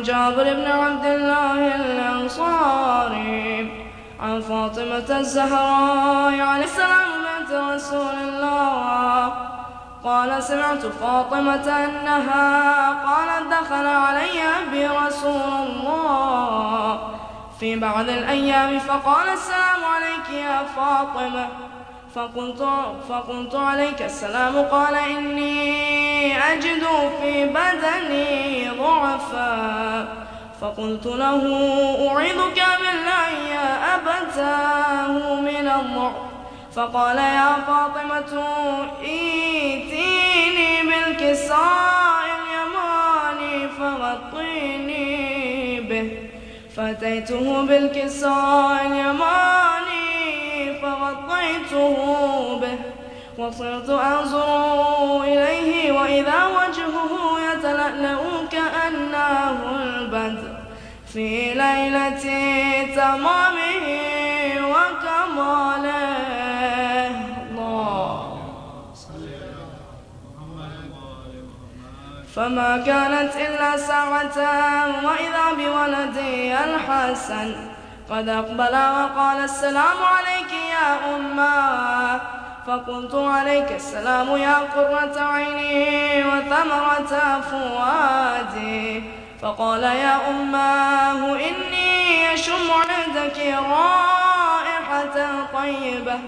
جابر بن عبد الله الأنصاري عن فاطمة الزهراء عليه السلام بنت رسول الله قال سمعت فاطمة أنها قالت دخل علي أبي رسول الله في بعض الأيام فقال السلام عليك يا فاطمة فقلت عليك السلام قال إني أجد في بدني ضعفا فقلت له أعيذك بالله يا أبتاه من الضعف فقال يا فاطمة ائتيني بالكساء اليماني فغطيني به فأتيته بالكساء اليماني فغطيته به وصرت أنظر إليه وإذا وجهه يتلألأ كأنه البدر في ليلة تمامه وكماله. فما كانت إلا ساعة وإذا بولدي الحسن قد أقبل وقال السلام عليك يا أماه فقلت عليك السلام يا قرة عيني وثمرة فؤادي فقال يا أماه إني أشم عندك رائحة طيبة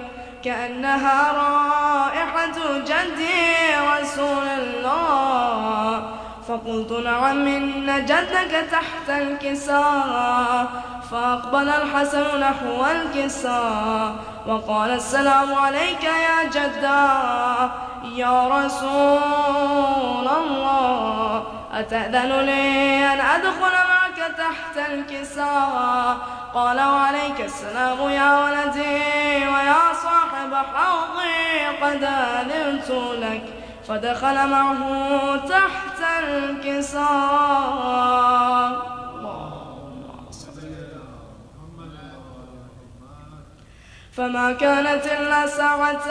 كأنها رائحة جدي رسول الله فقلت نعم إن جدك تحت الكساء فأقبل الحسن نحو الكساء وقال السلام عليك يا جدا يا رسول الله أتأذن لي أن أدخل معك تحت الكساء قال وعليك السلام يا ولدي ويا صاحب حوضي قد أذنت لك فدخل معه تحت الكساء. فما كانت إلا ساعة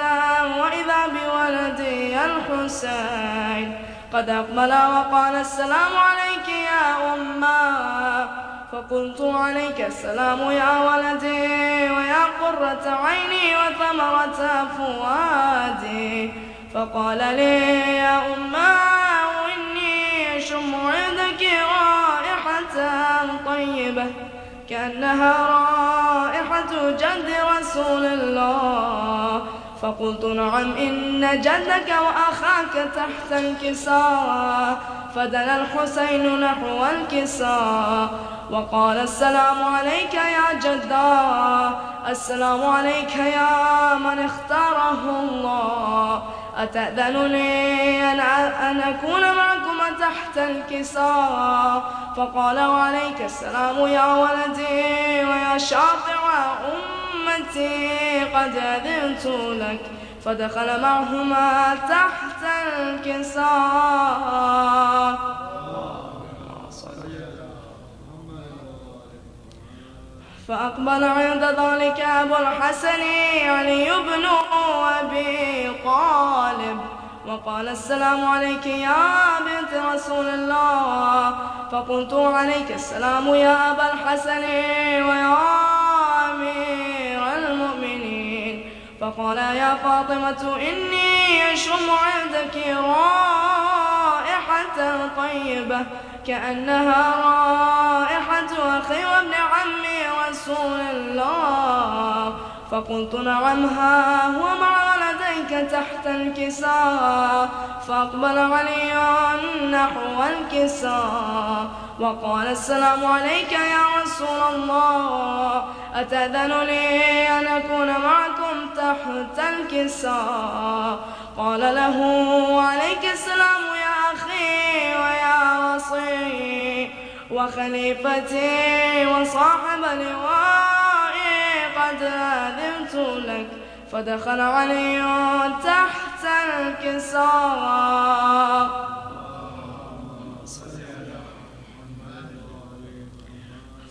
وإذا بولدي الحسين قد أقبل وقال السلام عليك يا أماه فقلت عليك السلام يا ولدي ويا قرة عيني وثمرة فؤادي فقال لي يا أماه إني أشم عندك رائحة طيبة كأنها رائحة جد رسول الله فقلت نعم إن جدك وأخاك تحت الكساء فدنا الحسين نحو الكساء وقال السلام عليك يا جدا السلام عليك يا من اختاره الله أتأذن لي أن أكون معكما تحت الكساء فقال وعليك السلام يا ولدي ويا شافع أمتي قد أذنت لك فدخل معهما تحت الكساء. فأقبل عند ذلك أبو الحسن علي بن أبي طالب وقال السلام عليك يا بنت رسول الله فقلت عليك السلام يا أبا الحسن ويا أمير المؤمنين فقال يا فاطمة إني أشم عندك رائحة طيبة كأنها رائحة أخي وابن عمي رسول الله فقلت نعم ها هو مع ولديك تحت الكساء فأقبل علي نحو الكساء وقال السلام عليك يا رسول الله أتأذن لي أن أكون معكم تحت الكساء قال له عليك السلام يا أخي ويا وصي وخليفتي وصاحب لوائي قد أذنت لك فدخل علي تحت الكساء.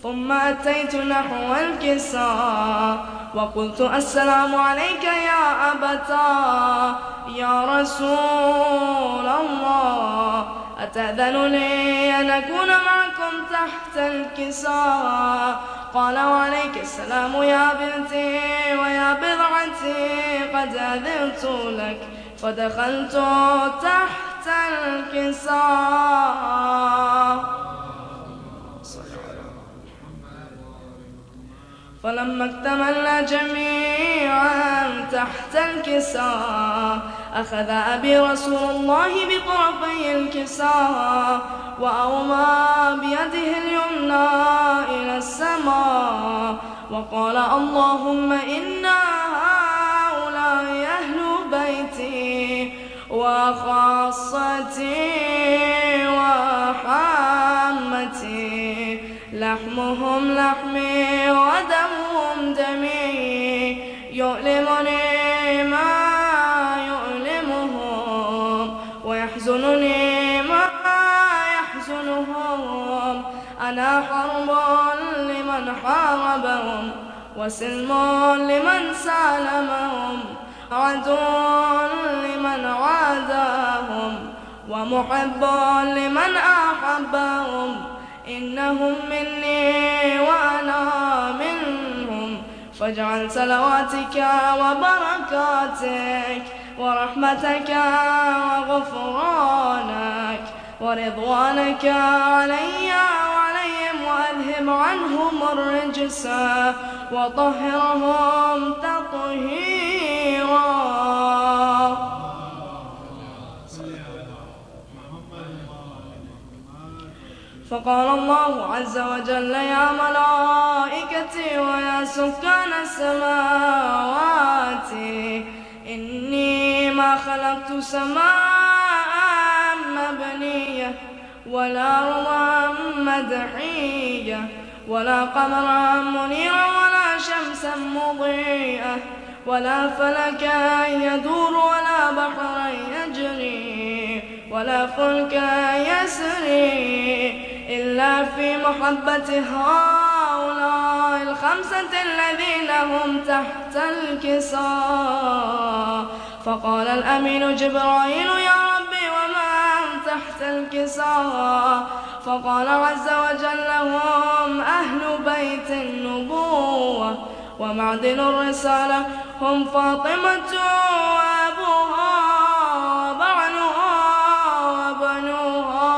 ثم أتيت نحو الكساء وقلت السلام عليك يا أبتاه يا رسول الله أتأذن لي أن أكون معكم تحت الكساء؟ قال وعليك السلام يا بنتي ويا بضعتي، قد أذنت لك. فدخلت تحت الكساء. فلما اكتملنا جميعا تحت الكساء، أخذ أبي رسول الله بطرفي الكساء وأومى بيده اليمنى إلى السماء وقال: اللهم إن هؤلاء أهل بيتي وخاصتي وحامتي، لحمهم لحمي ودمهم دمي، يؤلمني ما يؤلمهم ويحزنني ما يحزنهم. أنا حرب لمن حاربهم وسلم لمن سالمهم، عدو لمن عاداهم ومحب لمن أحبهم. إنهم مني وأنا منهم، فاجعل صلواتك وبركاتك ورحمتك وغفرانك ورضوانك علي وعليهم، وأذهب عنهم الرجس وطهرهم تطهيرا. فقال الله عز وجل: يا ملائكتي ويا سكان السماوات، إني ما خلقت سماء مبنية ولا أرضا مدحية ولا قمرا منيرا ولا شمسا مضيئة ولا فلكا يدور ولا بحرا يجري ولا فلكا يسري إلا في محبة هؤلاء الخمسة الذين هم تحت الكساء. فقال الأمين جبرائيل: يا ربي ومن تحت الكساء؟ فقال عز وجل: هم أهل بيت النبوة ومعدن الرسالة، هم فاطمة وأبوها وبعنها وبنوها.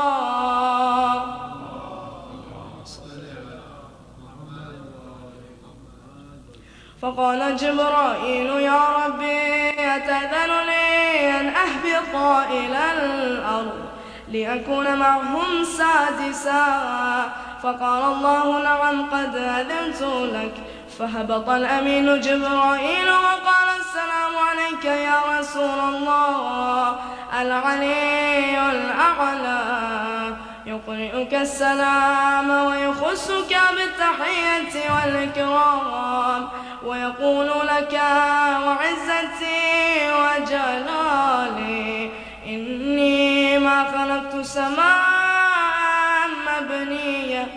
فقال جبرائيل: يا ربي أتأذن لي أن أهبط إلى الأرض لأكون معهم سادسا؟ فقال الله: نعم قد أذنت لك. فهبط الأمين جبرائيل وقال: السلام عليك يا رسول الله. العلي الأعلى يقرئك السلام ويخصك بالتحية والإكرام ويقول لك: وعزتي وجلالي إني ما خلقت سماء مبنية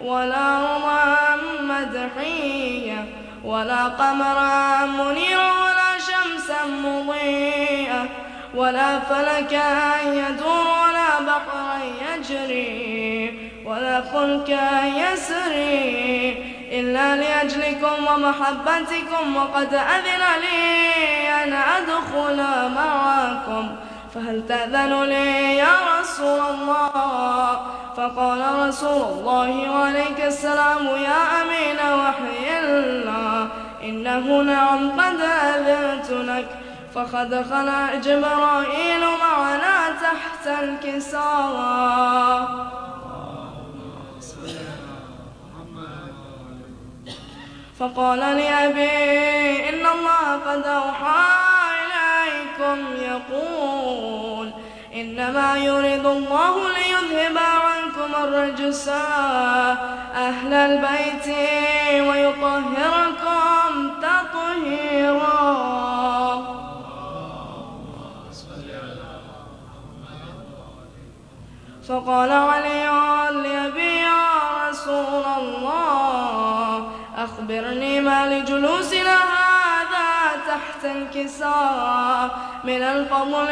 ولا أرضا مدحية ولا قمرا منيرا ولا شمسا مضيئة ولا فلكا يدور ولا بحرا يجري ولا فلكا يسري إلا لأجلكم ومحبتكم، وقد أذن لي أن أدخل معكم، فهل تأذن لي يا رسول الله؟ فقال رسول الله وعليك السلام: يا أمين وحي الله، إنه نعم قد أذنت لك. فدخل جبرائيل معنا تحت الكساء. فقال لأبي: إن الله قد أوحى إليكم يقول: إنما يريد الله ليذهب عنكم الرجس أهل البيت ويطهركم تطهيرا. فقال علي لأبي: يا رسول الله، أخبرني ما لجلوسنا هذا تحت الكساء من الفضل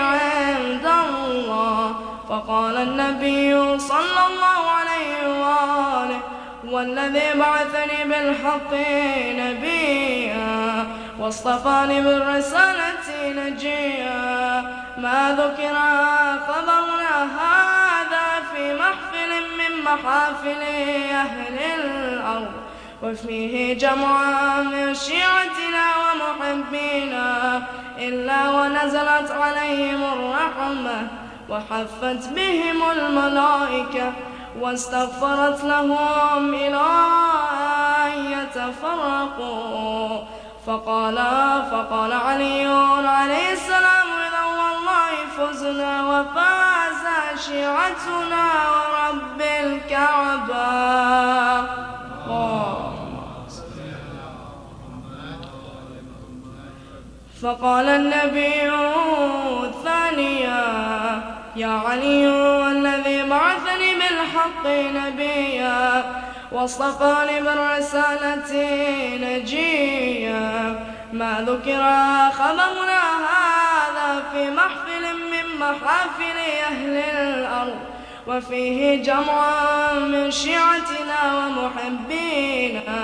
عند الله. فقال النبي صلى الله عليه وآله والذي بعثني بالحق نبيا واصطفاني بالرسالة نجيا ما ذكر خبرنا هذا في محفل من محافل أهل الأرض وفيه جمعا من شيعتنا ومحبينا إلا ونزلت عليهم الرحمة وحفت بهم الملائكة واستغفرت لهم إلى أن يتفرقوا فقال علي عليه السلام إذا والله فزنا وفاز شيعتنا ورب الكعبة. فقال النبي ثانيا يا علي الذي بعثني بالحق نبيا واصطفاني بالرسالة نجيا ما ذكر خبرنا هذا في محفل من محافل أهل الأرض وفيه جمع من شيعتنا ومحبينا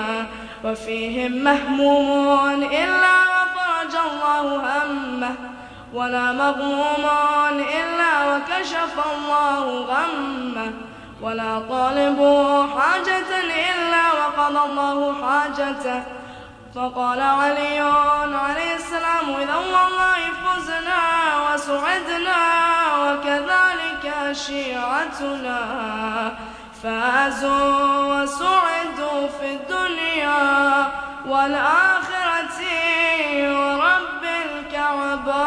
وفيهم مهموم إلا وفرج الله همه ولا مغموم إلا وكشف الله غمه ولا طالب حاجة إلا وقضى الله حاجته. فقال علي عليه السلام إذا والله فزنا وسعدنا وكذلك شيعتنا فازوا وسعدوا في الدنيا والآخرة ورب الكعبة.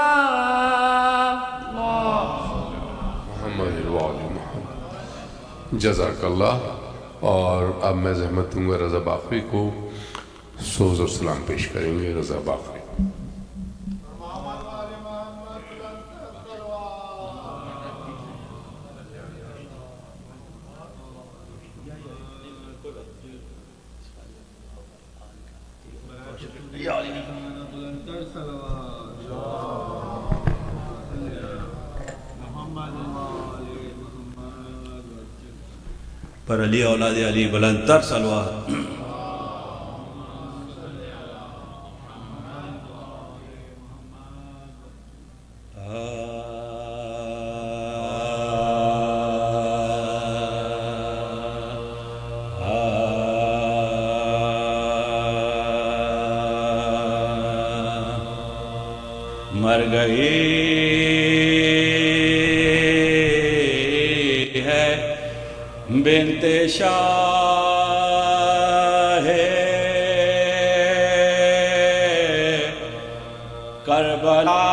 محمد محمد جزاک اللہ. اور اب میں زحمت دوں گا رضا باقری کو سوز اور سلام پیش کریں گے. رضا باقری. پر علی اولاد علی بلند تر صلوات. مر گئی ہے بنت شاہ کربلا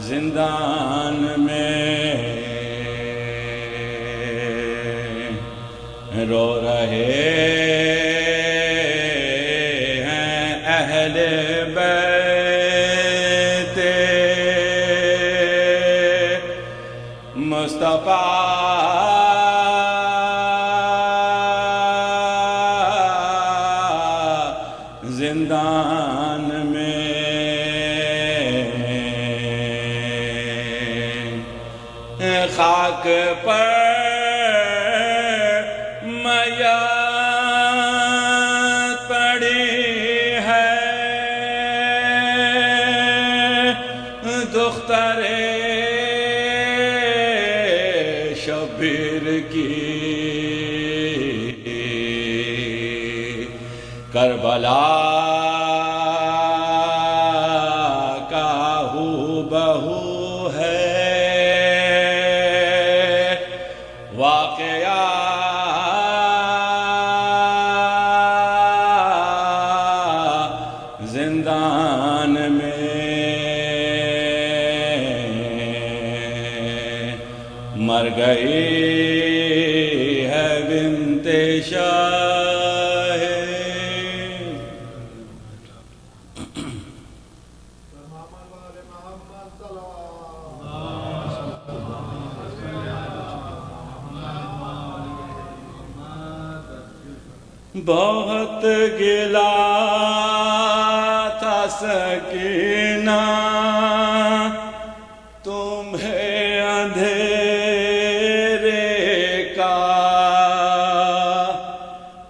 زندان میں رو رہے ہیں اہل بیت مصطفیٰ زندان میں خاک پر میت پڑی ہے دختر شبیر کی کربلا کا ہو بہو ہے واقعہ زندان میں مر گئی ہے بنت شاہ. بہت گلا سکینہ تمہیں اندھیرے کا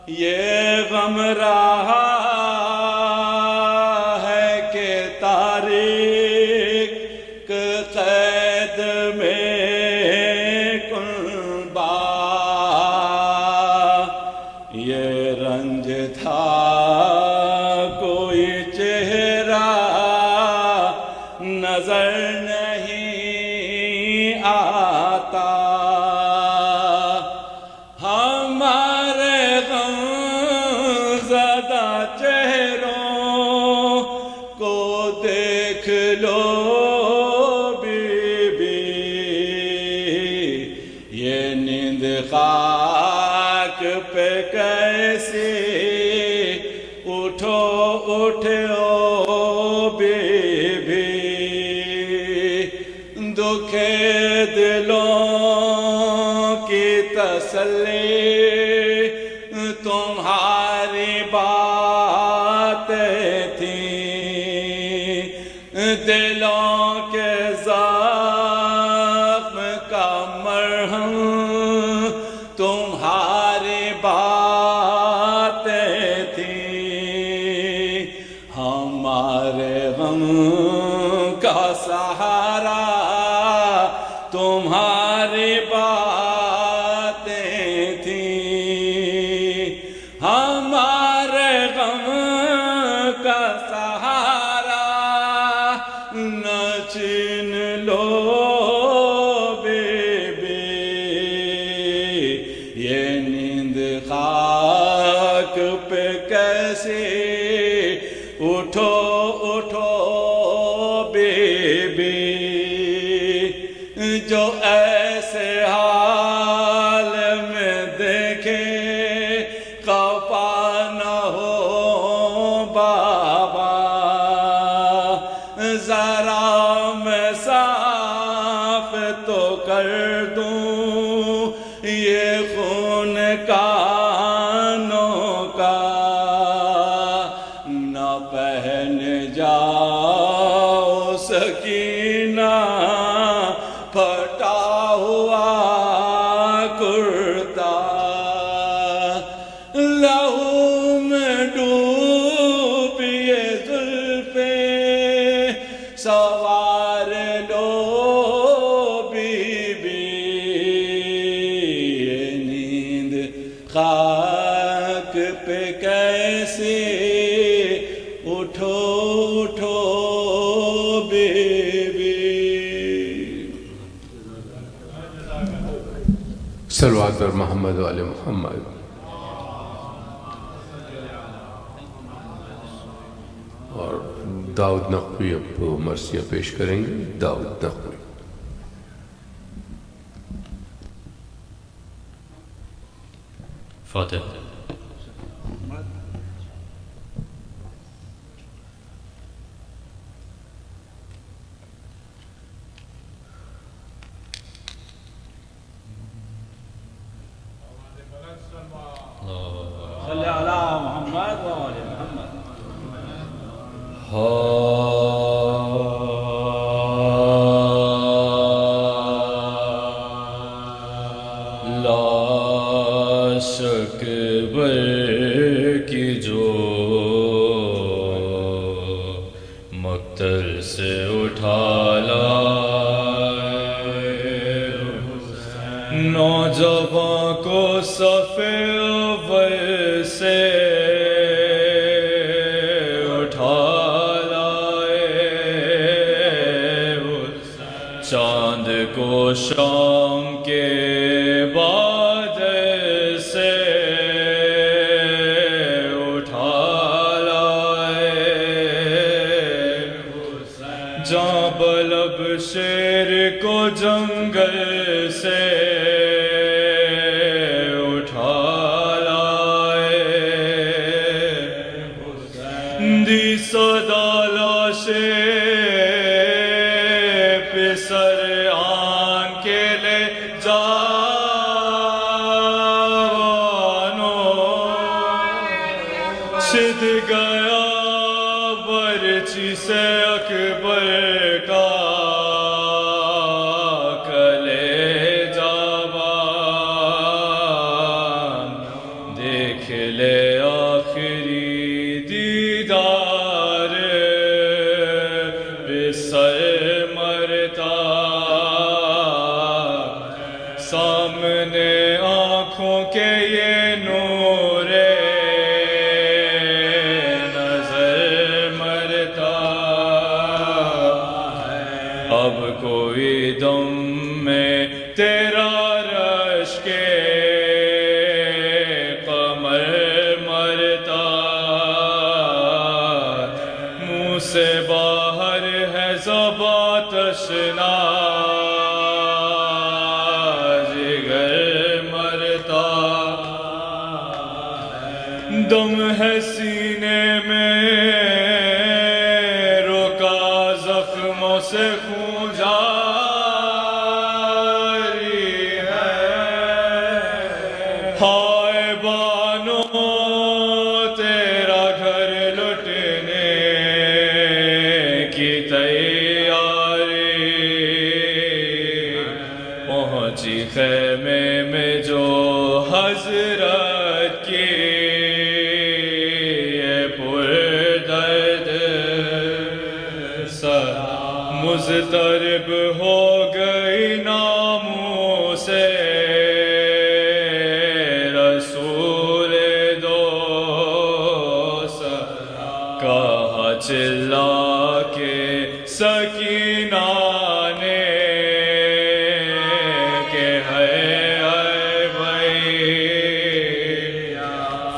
یہ غم رہا ہے کہ تاریخ قید میں کنبا یہ رنج تھا کوئی چہرہ نظر نہیں آتا ہمارے غم زدہ چہروں کو دیکھ لو بی بی یہ نیند خاک پہ کیسی اٹھو اٹھو بی بی دکھے دلوں کی تسلی تمہاری باتیں تھیں دلوں کے زخم کا مرہم تمہاری باتیں تھیں ہمارے غم کا سہارا تمہاری باتیں تھیں ہمارے غم کا سہارا نہ چھین لو بی بی یہ نیند خاک پہ کیسے اٹھو اٹھو بی بی جو ایسے حال میں دیکھے خفا نہ ہو بابا ذرا میں صاف تو کر دوں یہ خون کانوں کا نہ پہن جاؤ سکینہ پھٹا ہوا کرتا لہو میں ڈوبیے زلفیں سوار لو بی بی یہ نیند خاک پہ کیسے اٹھو اٹھو بی بی صلوات پر محمد و آل محمد اور داؤد نقوی اب مرثیہ پیش کریں گے داؤد نقوی فاتح صلی علی محمد و آل محمد لاش اکبر کی جو مقتل سے اٹھا لائے نوجوان کو صف اول سے اٹھا لائے چاند کو شام کے بعد سے اٹھا لائے جاں بلب شیر کو جنگل سے اٹھا لائے دی صدا لاشے پسر آن کے لے جاوانو چھد گیا برچی سے اکبر کا کلیجہ بان دیکھ لے آخری دیدار بسر مرتا سامنے آنکھوں کے یہ نور نظر مرتا اب کوئی دم میں تیرا رش کے قمر مرتا منہ سے باہر ہے زباں تشنا دم ہے سینے میں روکا زخموں سے خون جاری ہے ہائے بانو تیرا گھر لٹنے کی تیاری پہنچی خیمے میں جو حضرت کی مضطرب ہو گئی ناموں سے رسول دوست کہا چلا کے سکینہ نے کہ ہے بھائی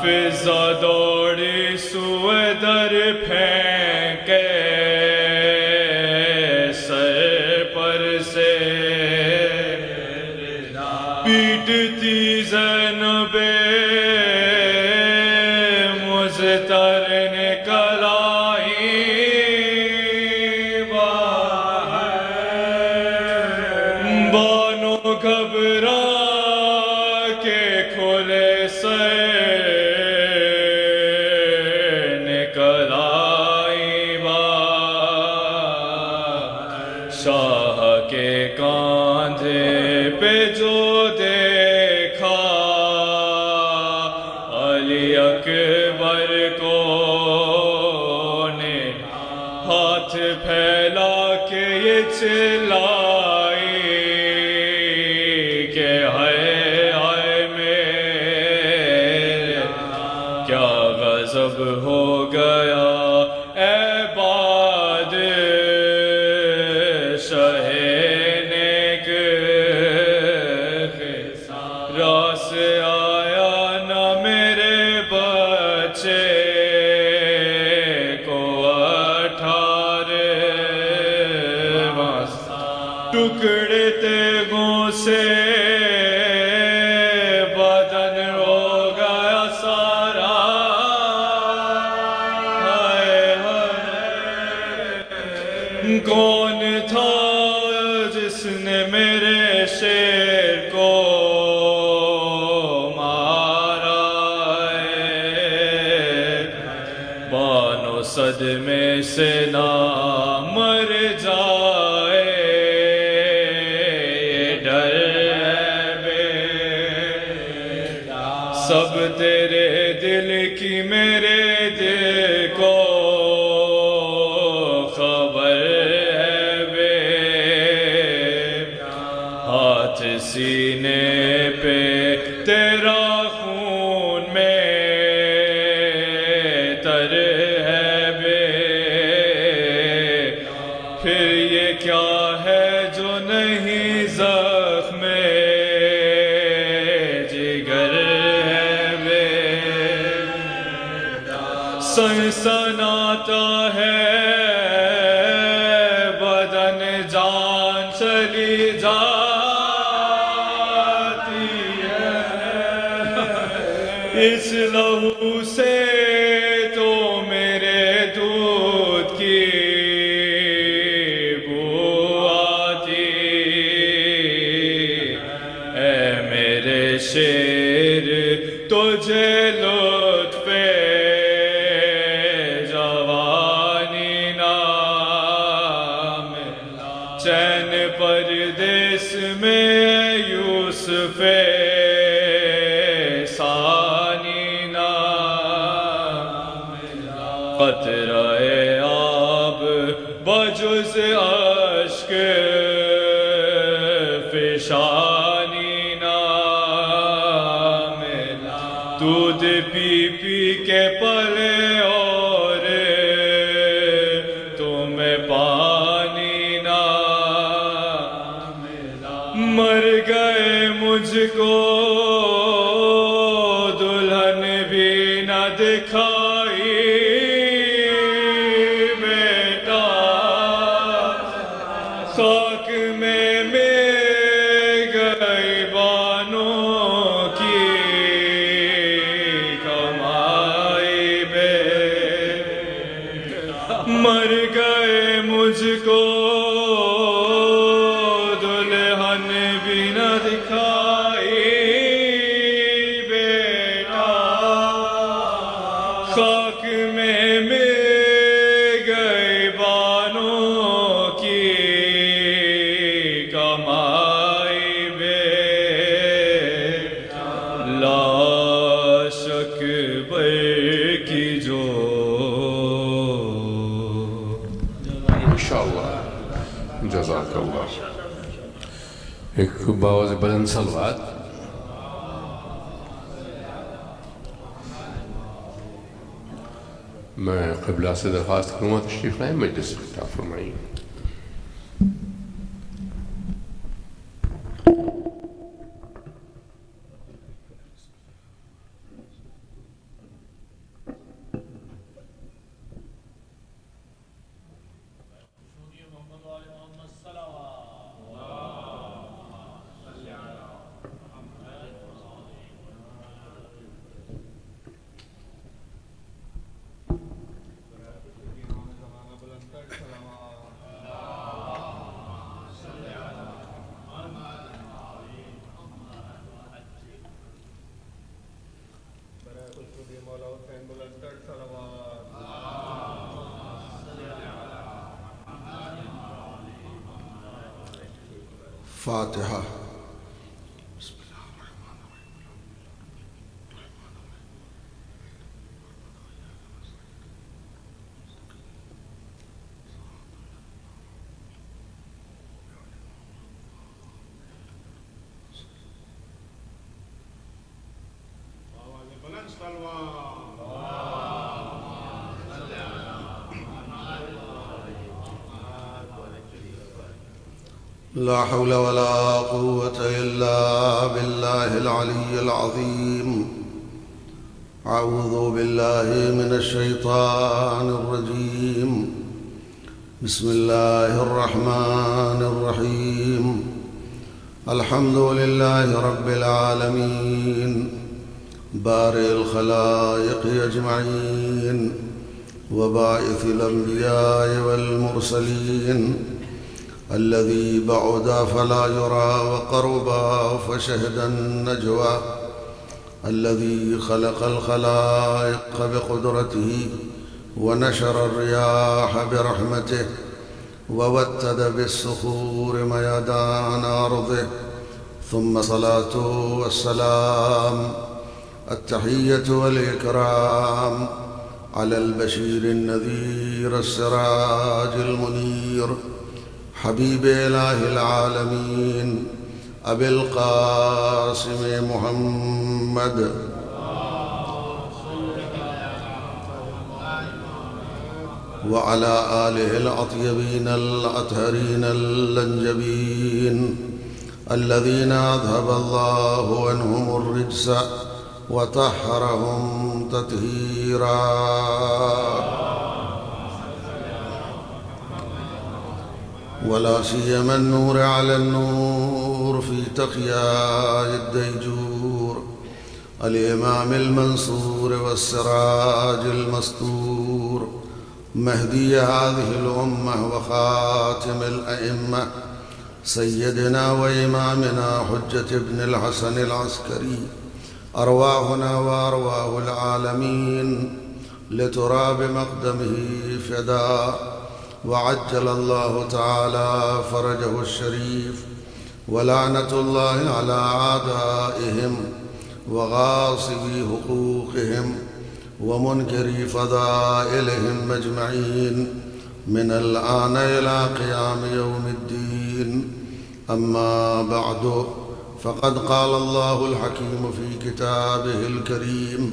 فضا دوڑی سوئے در پھینکے پیٹتی زینب مضطر نکل آئی بانو گھبرا کے کھلے سے نکل آئی شاہ کے کاندھے پہ جو دیکھا علی اکبر کو نے ہاتھ پھیلا کے یہ چلائی کہ ہائے میرے کیا غضب ہو گیا اے باد راس آیا نہ میرے بچے کو 18 ٹکڑے تیغوں سے بدن ہو گیا سارا کون تھا جس نے میرے شیر کو صدمے سے نہ مر جائے یہ ڈر ہے سب تیرے دل کی میرے دل کو خبر ہے ہاتھ سینے پہ تیرا خون میں تر پھر یہ کیا ہے جو نہیں زخم جگر ہے سنسناتا ہے بدن جان چلی جاتی ہے اس لہو سے تو میرے دودھ کی شیر تجھے لطف جوانی چین پردیس میں یوسف ثانی نام قطرہ آب بجز اشک فشانی نام دودھ پی پی کے پلے اور تمہیں پانی نہ مر گئے مجھ کو دلہن بھی نہ دکھائی بیٹا خاک میں گئی بانوں کی کمائی مر گئے مجھ کو دلہن بھی نہ دکھائی بیٹا خاک میں گئے بانوں کی کمائی لاش اکبر کی جو انشاءاللہ جزاک اللہ. ایک باواز بلند صلوات. میں قبلہ سے درخواست کروں گا تشریف لائیں مجلس اختتام فرمائیں. فاتحہ. لا حول ولا قوة إلا بالله العلي العظيم. أعوذ بالله من الشيطان الرجيم. بسم الله الرحمن الرحيم. الحمد لله رب العالمين بارئ الخلائق أجمعين وباعث الأنبياء والمرسلين الذي بعد فلا يرى وقرب فشهد النجوى الذي خلق الخلائق بقدرته ونشر الرياح برحمته ووتد بالصخور ميدان أرضه ثم صلاة والسلام التحية والإكرام على البشير النذير السراج المنير حبيب إله العالمين أبي القاسم محمد وعلى آله الأطيبين الأطهرين اللنجبين الذين أذهب الله عنهم الرجس وطهرهم تطهيرا. ولا سيما النور على النور في تقياء الديجور الإمام المنصور والسراج المستور مهدي هذه الأمة وخاتم الأئمة سيدنا وإمامنا حجة ابن الحسن العسكري أرواحنا وأرواح العالمين لتراب مقدمه فداء وعجل الله تعالى فرجه الشريف، ولعنة الله على أعدائهم وغاصبي حقوقهم ومنكري فضائلهم أجمعين من الآن إلى قيام يوم الدين. أما بعد، فقد قال الله الحكيم في كتابه الكريم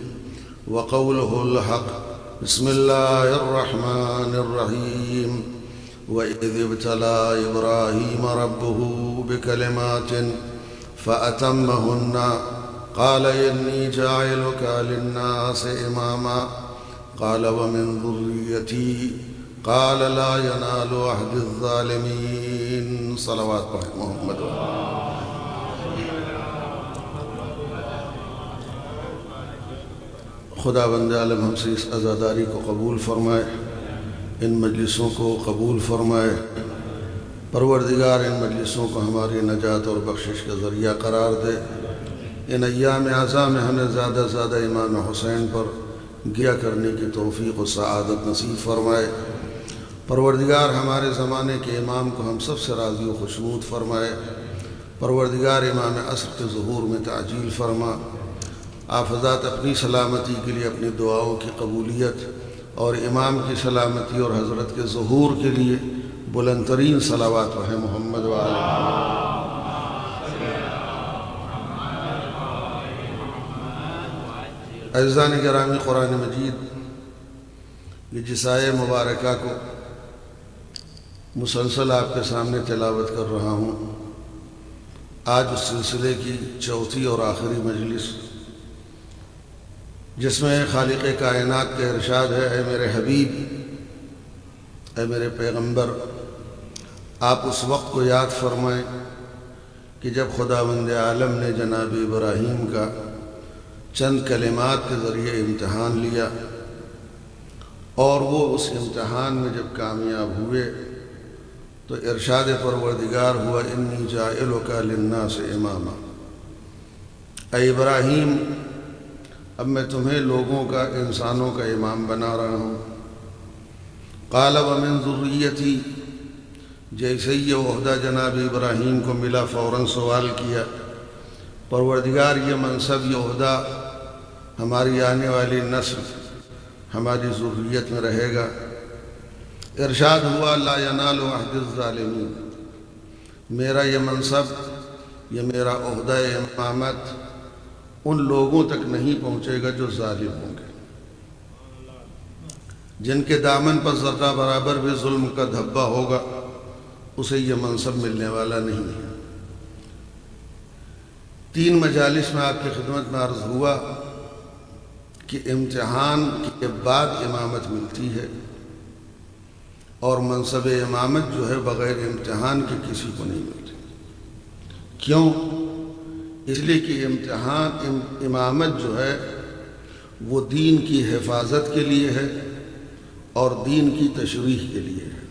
وقوله الحق: بسم الله الرحمن الرحيم. وإذ ابتلى إبراهيم ربه بكلمات فأتمهن قال إني جاعلك للناس إماما قال ومن ذريتي قال لا ينال عهد الظالمين. صلوات پڑھیں محمد. خدا بند عالم ہم سے اس عزاداری کو قبول فرمائے، ان مجلسوں کو قبول فرمائے. پروردگار ان مجلسوں کو ہماری نجات اور بخشش کا ذریعہ قرار دے. ان ایام اعزاء میں ہمیں زیادہ سے زیادہ امام حسین پر گیا کرنے کی توفیق و سعادت نصیب فرمائے. پروردگار ہمارے زمانے کے امام کو ہم سب سے راضی و خوشنود فرمائے. پروردگار امام عصر کے ظہور میں تعجیل فرما. آپ حضرات اپنی سلامتی کے لیے اپنی دعاؤں کی قبولیت اور امام کی سلامتی اور حضرت کے ظہور کے لیے بلند ترین صلوات پڑھیں محمد وآلہ. عزیزان گرامی، قرآن مجید یہ جس آیہ مبارکہ کو مسلسل آپ کے سامنے تلاوت کر رہا ہوں، آج اس سلسلے کی چوتھی اور آخری مجلس، جس میں خالق کائنات کا ارشاد ہے: اے میرے حبیب، اے میرے پیغمبر، آپ اس وقت کو یاد فرمائیں کہ جب خداوند عالم نے جناب ابراہیم کا چند کلمات کے ذریعے امتحان لیا، اور وہ اس امتحان میں جب کامیاب ہوئے تو ارشاد پروردگار ہوا: انی جاعلک للناس اماما. اے ابراہیم، اب میں تمہیں لوگوں کا، انسانوں کا امام بنا رہا ہوں. قال ومن ذریتی، جیسے یہ عہدہ جناب ابراہیم کو ملا فوراً سوال کیا: پروردگار یہ منصب، یہ عہدہ ہماری آنے والی نسل، ہماری ذریت میں رہے گا. ارشاد ہوا: لا ینال عہد الظالمین. میرا یہ منصب، یہ میرا عہدہ امامت ان لوگوں تک نہیں پہنچے گا جو ظالم ہوں گے، جن کے دامن پر ذرہ برابر بھی ظلم کا دھبہ ہوگا، اسے یہ منصب ملنے والا نہیں ہے. 3 مجالس میں آپ کی خدمت میں عرض ہوا کہ امتحان کے بعد امامت ملتی ہے، اور منصب امامت جو ہے بغیر امتحان کے کسی کو نہیں ملتی. کیوں؟ اس لیے کہ امامت جو ہے وہ دین کی حفاظت کے لیے ہے اور دین کی تشریح کے لیے ہے.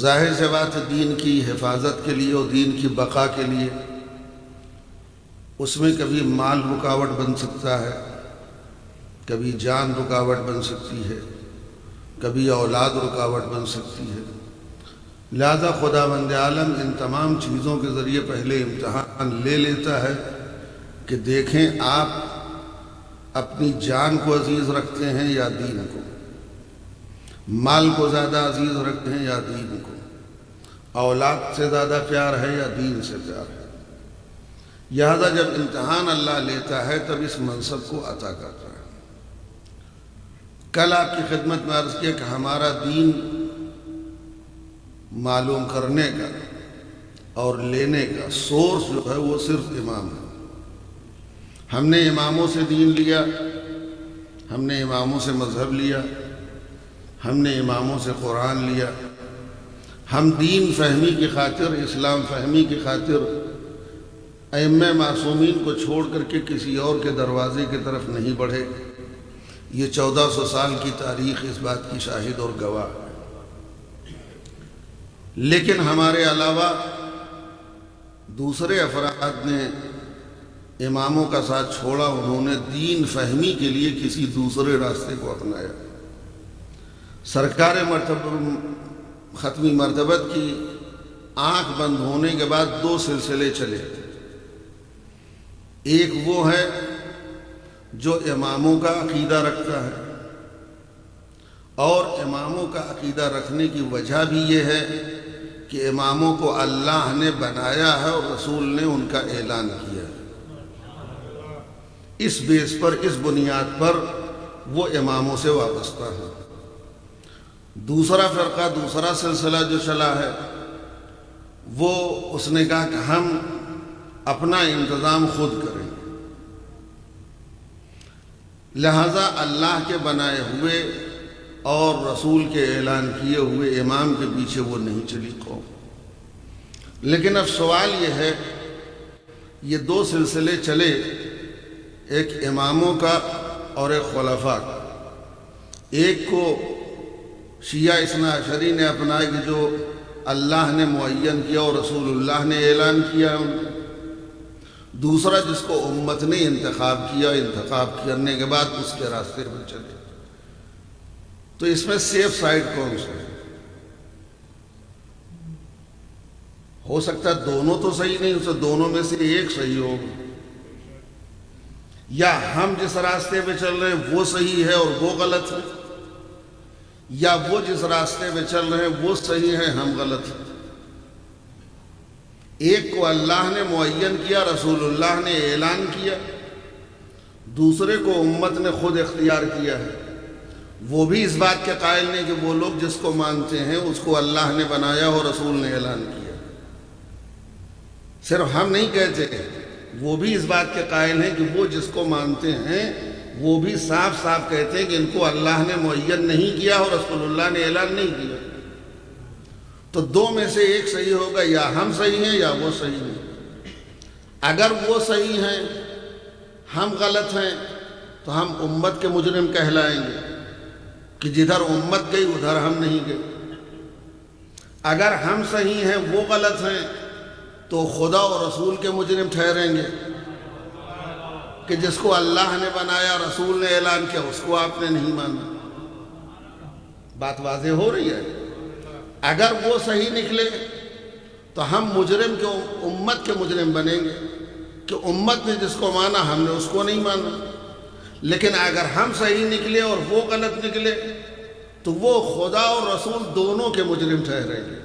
ظاہر سے بات ہے، دین کی حفاظت کے لیے اور دین کی بقا کے لیے اس میں کبھی مال رکاوٹ بن سکتا ہے، کبھی جان رکاوٹ بن سکتی ہے، کبھی اولاد رکاوٹ بن سکتی ہے. لہذا خداوند عالم ان تمام چیزوں کے ذریعے پہلے امتحان لے لیتا ہے کہ دیکھیں آپ اپنی جان کو عزیز رکھتے ہیں یا دین کو، مال کو زیادہ عزیز رکھتے ہیں یا دین کو، اولاد سے زیادہ پیار ہے یا دین سے پیار ہے. لہذا جب امتحان اللہ لیتا ہے تب اس منصب کو عطا کرتا ہے. کل آپ کی خدمت میں عرض کیا کہ ہمارا دین معلوم کرنے کا اور لینے کا سورس جو ہے وہ صرف امام ہے. ہم نے اماموں سے دین لیا، ہم نے اماموں سے مذہب لیا، ہم نے اماموں سے قرآن لیا. ہم دین فہمی کی خاطر، اسلام فہمی کی خاطر ائمہ معصومین کو چھوڑ کر کے کسی اور کے دروازے کی طرف نہیں بڑھے. یہ 1400 سال کی تاریخ اس بات کی شاہد اور گواہ ہے. لیکن ہمارے علاوہ دوسرے افراد نے اماموں کا ساتھ چھوڑا، انہوں نے دین فہمی کے لیے کسی دوسرے راستے کو اپنایا. سرکار ختمی مرتبت کی آنکھ بند ہونے کے بعد 2 سلسلے چلے. ایک وہ ہے جو اماموں کا عقیدہ رکھتا ہے، اور اماموں کا عقیدہ رکھنے کی وجہ بھی یہ ہے کہ اماموں کو اللہ نے بنایا ہے اور رسول نے ان کا اعلان کیا ہے. اس بیس پر، اس بنیاد پر وہ اماموں سے وابستہ ہے. دوسرا فرقہ، دوسرا سلسلہ جو چلا ہے، وہ اس نے کہا کہ ہم اپنا انتظام خود کریں، لہذا اللہ کے بنائے ہوئے اور رسول کے اعلان کیے ہوئے امام کے پیچھے وہ نہیں چلی قوم. لیکن اب سوال یہ ہے، یہ 2 سلسلے چلے، ایک اماموں کا اور ایک خلفاء کا. ایک کو شیعہ اثنا عشری نے اپنایا کہ جو اللہ نے معین کیا اور رسول اللہ نے اعلان کیا. دوسرا جس کو امت نے انتخاب کیا، انتخاب کرنے کے بعد اس کے راستے پر چلے. تو اس میں سیف سائیڈ کون سا ہے؟ ہو سکتا ہے دونوں تو صحیح نہیں، اسے دونوں میں سے ایک صحیح ہوگا، یا ہم جس راستے پہ چل رہے ہیں وہ صحیح ہے اور وہ غلط ہے، یا وہ جس راستے پہ چل رہے ہیں وہ صحیح ہے، ہم غلط ہیں. ایک کو اللہ نے معین کیا، رسول اللہ نے اعلان کیا، دوسرے کو امت نے خود اختیار کیا ہے. وہ بھی اس بات کے قائل نہیں کہ وہ لوگ جس کو مانتے ہیں اس کو اللہ نے بنایا اور رسول نے اعلان کیا. صرف ہم نہیں کہتے، وہ بھی اس بات کے قائل ہیں کہ وہ جس کو مانتے ہیں وہ بھی صاف صاف کہتے ہیں کہ ان کو اللہ نے معین نہیں کیا اور رسول اللہ نے اعلان نہیں کیا. تو 2 میں سے ایک صحیح ہوگا، یا ہم صحیح ہیں یا وہ صحیح ہیں. اگر وہ صحیح ہیں، ہم غلط ہیں، تو ہم امت کے مجرم کہلائیں گے کہ جدھر امت گئی ادھر ہم نہیں گئے. اگر ہم صحیح ہیں، وہ غلط ہیں، تو خدا اور رسول کے مجرم ٹھہریں گے کہ جس کو اللہ نے بنایا، رسول نے اعلان کیا، اس کو آپ نے نہیں مانا. بات واضح ہو رہی ہے. اگر وہ صحیح نکلے تو ہم مجرم کے امت کے مجرم بنیں گے کہ امت نے جس کو مانا ہم نے اس کو نہیں مانا. لیکن اگر ہم صحیح نکلے اور وہ غلط نکلے تو وہ خدا اور رسول دونوں کے مجرم ٹھہریں گے.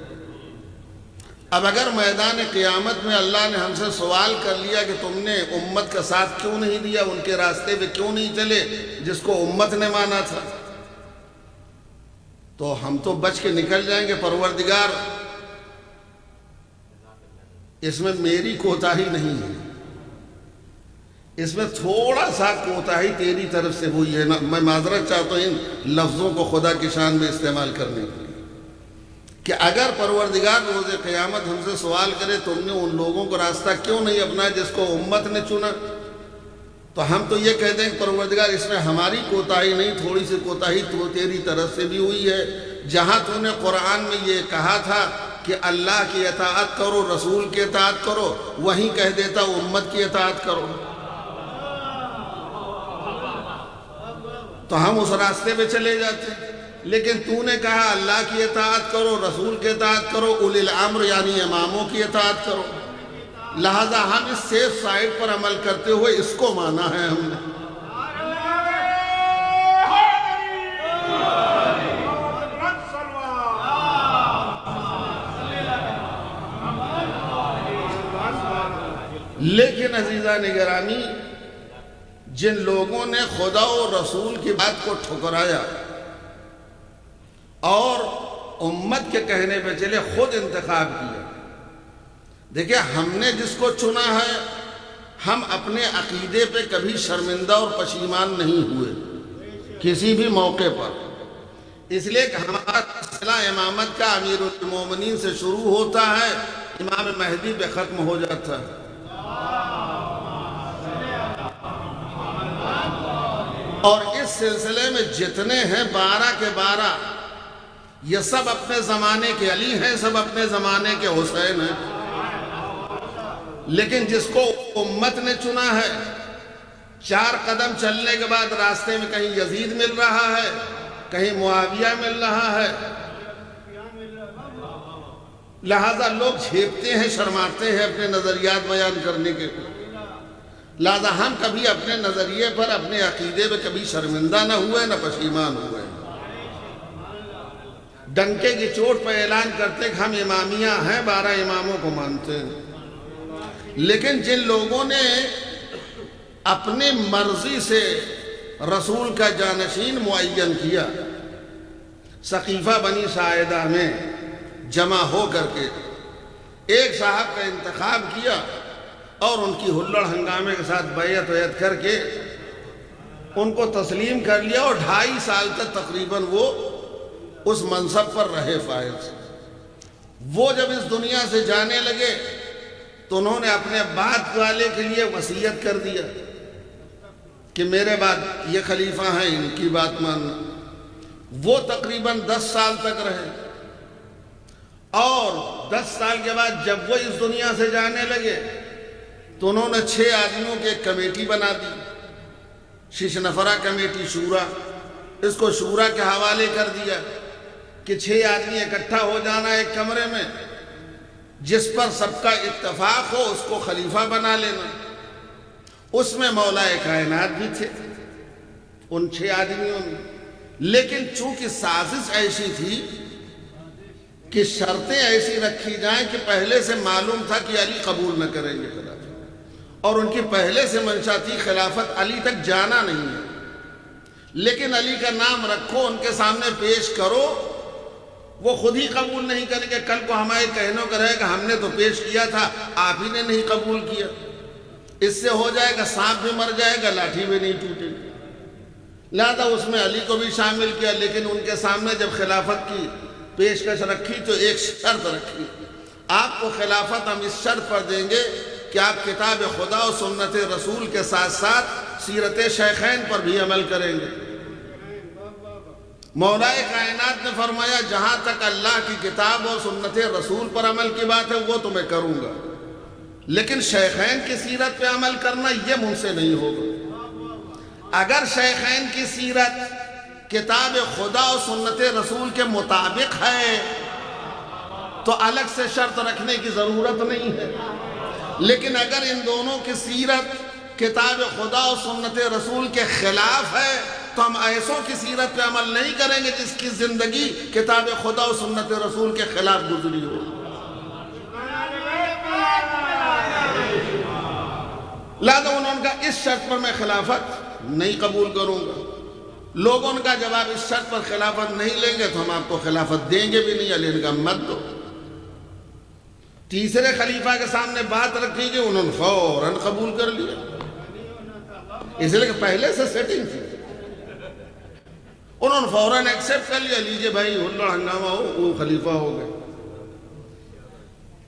اب اگر میدان قیامت میں اللہ نے ہم سے سوال کر لیا کہ تم نے امت کا ساتھ کیوں نہیں دیا، ان کے راستے پہ کیوں نہیں چلے جس کو امت نے مانا تھا، تو ہم تو بچ کے نکل جائیں گے، پروردگار اس میں میری کوتاہی نہیں ہے، اس میں تھوڑا سا کوتاہی تیری طرف سے ہوئی ہے. میں معذرت چاہتا ہوں ان لفظوں کو خدا کی شان میں استعمال کرنے کے لیے، کہ اگر پروردگار روز قیامت ہم سے سوال کرے تم نے ان لوگوں کو راستہ کیوں نہیں اپنایا جس کو امت نے چنا، تو ہم تو یہ کہتے ہیں کہ پروردگار اس میں ہماری کوتاہی نہیں، تھوڑی سی کوتاہی تو تیری طرف سے بھی ہوئی ہے. جہاں تو نے قرآن میں یہ کہا تھا کہ اللہ کی اطاعت کرو، رسول کی اطاعت کرو، وہیں کہہ دیتا امت کی اطاعت کرو، تو ہم اس راستے پہ چلے جاتے. لیکن تو نے کہا اللہ کی اطاعت کرو، رسول کی اطاعت کرو، اولی الامر یعنی اماموں کی اطاعت کرو، لہذا ہم اس سیف سائڈ پر عمل کرتے ہوئے اس کو مانا ہے ہم نے. لیکن عزیزان گرامی، جن لوگوں نے خدا و رسول کی بات کو ٹھکرایا اور امت کے کہنے پہ چلے، خود انتخاب کیا. دیکھیں، ہم نے جس کو چنا ہے، ہم اپنے عقیدے پہ کبھی شرمندہ اور پشیمان نہیں ہوئے کسی بھی موقع پر. اس لیے کہ ہمارا سلسلہ امامت کا امیر المومنین سے شروع ہوتا ہے، امام مہدی پہ ختم ہو جاتا ہے. اور اس سلسلے میں جتنے ہیں 12 کے 12، یہ سب اپنے زمانے کے علی ہیں، سب اپنے زمانے کے حسین ہیں. لیکن جس کو امت نے چنا ہے، 4 قدم چلنے کے بعد راستے میں کہیں یزید مل رہا ہے، کہیں معاویہ مل رہا ہے، لہذا لوگ جھیپتے ہیں، شرماتے ہیں اپنے نظریات بیان کرنے کے، لہذا ہم کبھی اپنے نظریے پر، اپنے عقیدے پہ کبھی شرمندہ نہ ہوئے نہ پشیمان ہوئے، ڈنکے کی چوٹ پہ اعلان کرتے کہ ہم امامیہ ہیں، 12 اماموں کو مانتے ہیں۔ لیکن جن لوگوں نے اپنی مرضی سے رسول کا جانشین معین کیا، سقیفہ بنی ساعدہ میں جمع ہو کر کے ایک صاحب کا انتخاب کیا اور ان کی ہلڑ ہنگامے کے ساتھ بیعت کر کے ان کو تسلیم کر لیا، اور 2.5 سال تک تقریباً وہ اس منصب پر رہے فائز۔ وہ جب اس دنیا سے جانے لگے تو انہوں نے اپنے بعد والے کے لیے وصیت کر دیا کہ میرے بعد یہ خلیفہ ہیں، ان کی بات ماننا۔ وہ تقریباً 10 سال تک رہے، اور 10 سال کے بعد جب وہ اس دنیا سے جانے لگے تو انہوں نے 6 آدمیوں کی ایک کمیٹی بنا دی، 6 نفرہ کمیٹی شورا۔ اس کو شورا کے حوالے کر دیا کہ 6 آدمی اکٹھا ہو جانا ایک کمرے میں، جس پر سب کا اتفاق ہو اس کو خلیفہ بنا لینا۔ اس میں مولا کائنات بھی تھے ان 6 آدمیوں میں، لیکن چونکہ سازش ایسی تھی کہ شرطیں ایسی رکھی جائیں کہ پہلے سے معلوم تھا کہ علی قبول نہ کریں گے خلافت، اور ان کی پہلے سے منشا تھی خلافت علی تک جانا نہیں ہے، لیکن علی کا نام رکھو، ان کے سامنے پیش کرو، وہ خود ہی قبول نہیں کریں گے۔ کل کو ہمارے کہنوں کا رہے گا ہم نے تو پیش کیا تھا، آپ ہی نے نہیں قبول کیا، اس سے ہو جائے گا سانپ بھی مر جائے گا، لاٹھی بھی نہیں ٹوٹے گی۔ لہذا اس میں علی کو بھی شامل کیا، لیکن ان کے سامنے جب خلافت کی پیشکش رکھی تو ایک شرط رکھی، آپ کو خلافت ہم اس شرط پر دیں گے کہ آپ کتاب خدا و سنت رسول کے ساتھ ساتھ سیرت شیخین پر بھی عمل کریں گے۔ مولا کائنات نے فرمایا جہاں تک اللہ کی کتاب و سنت رسول پر عمل کی بات ہے وہ تو میں کروں گا، لیکن شیخین کی سیرت پہ عمل کرنا یہ مجھ سے نہیں ہوگا۔ اگر شیخین کی سیرت کتاب خدا و سنت رسول کے مطابق ہے تو الگ سے شرط رکھنے کی ضرورت نہیں ہے، لیکن اگر ان دونوں کی سیرت کتاب خدا و سنت رسول کے خلاف ہے تو ہم ایسوں کی سیرت پہ عمل نہیں کریں گے جس کی زندگی کتاب خدا و سنت رسول کے خلاف گزری ہو۔ لہذا انہوں نے کہا اس شرط پر میں خلافت نہیں قبول کروں گا۔ لوگوں کا جواب اس شرط پر خلافت نہیں لیں گے تو ہم آپ کو خلافت دیں گے بھی نہیں، علی نے کہا مت دو۔ تیسرے خلیفہ کے سامنے بات رکھی کہ انہوں نے فوراً قبول کر لیا، اس لیے کہ پہلے سے سیٹنگ تھی، انہوں نے فوراً ایکسیپٹ کر لیا، لیجئے بھائی ہلڑ ہنگامہ ہو، وہ خلیفہ ہو گئے۔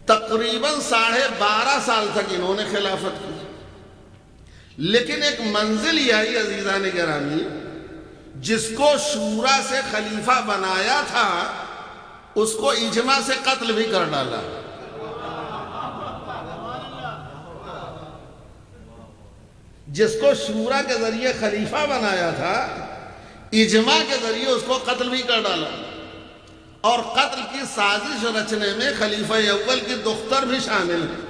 تقریباً 12.5 سال تک انہوں نے خلافت کی، لیکن ایک منزل یہ آئی عزیزان گرامی، جس کو شورا سے خلیفہ بنایا تھا اس کو اجماع سے قتل بھی کر ڈالا۔ جس کو شورا کے ذریعے خلیفہ بنایا تھا اجماع کے ذریعے اس کو قتل بھی کر ڈالا، اور قتل کی سازش رچنے میں خلیفہ اول کی دختر بھی شامل ہے،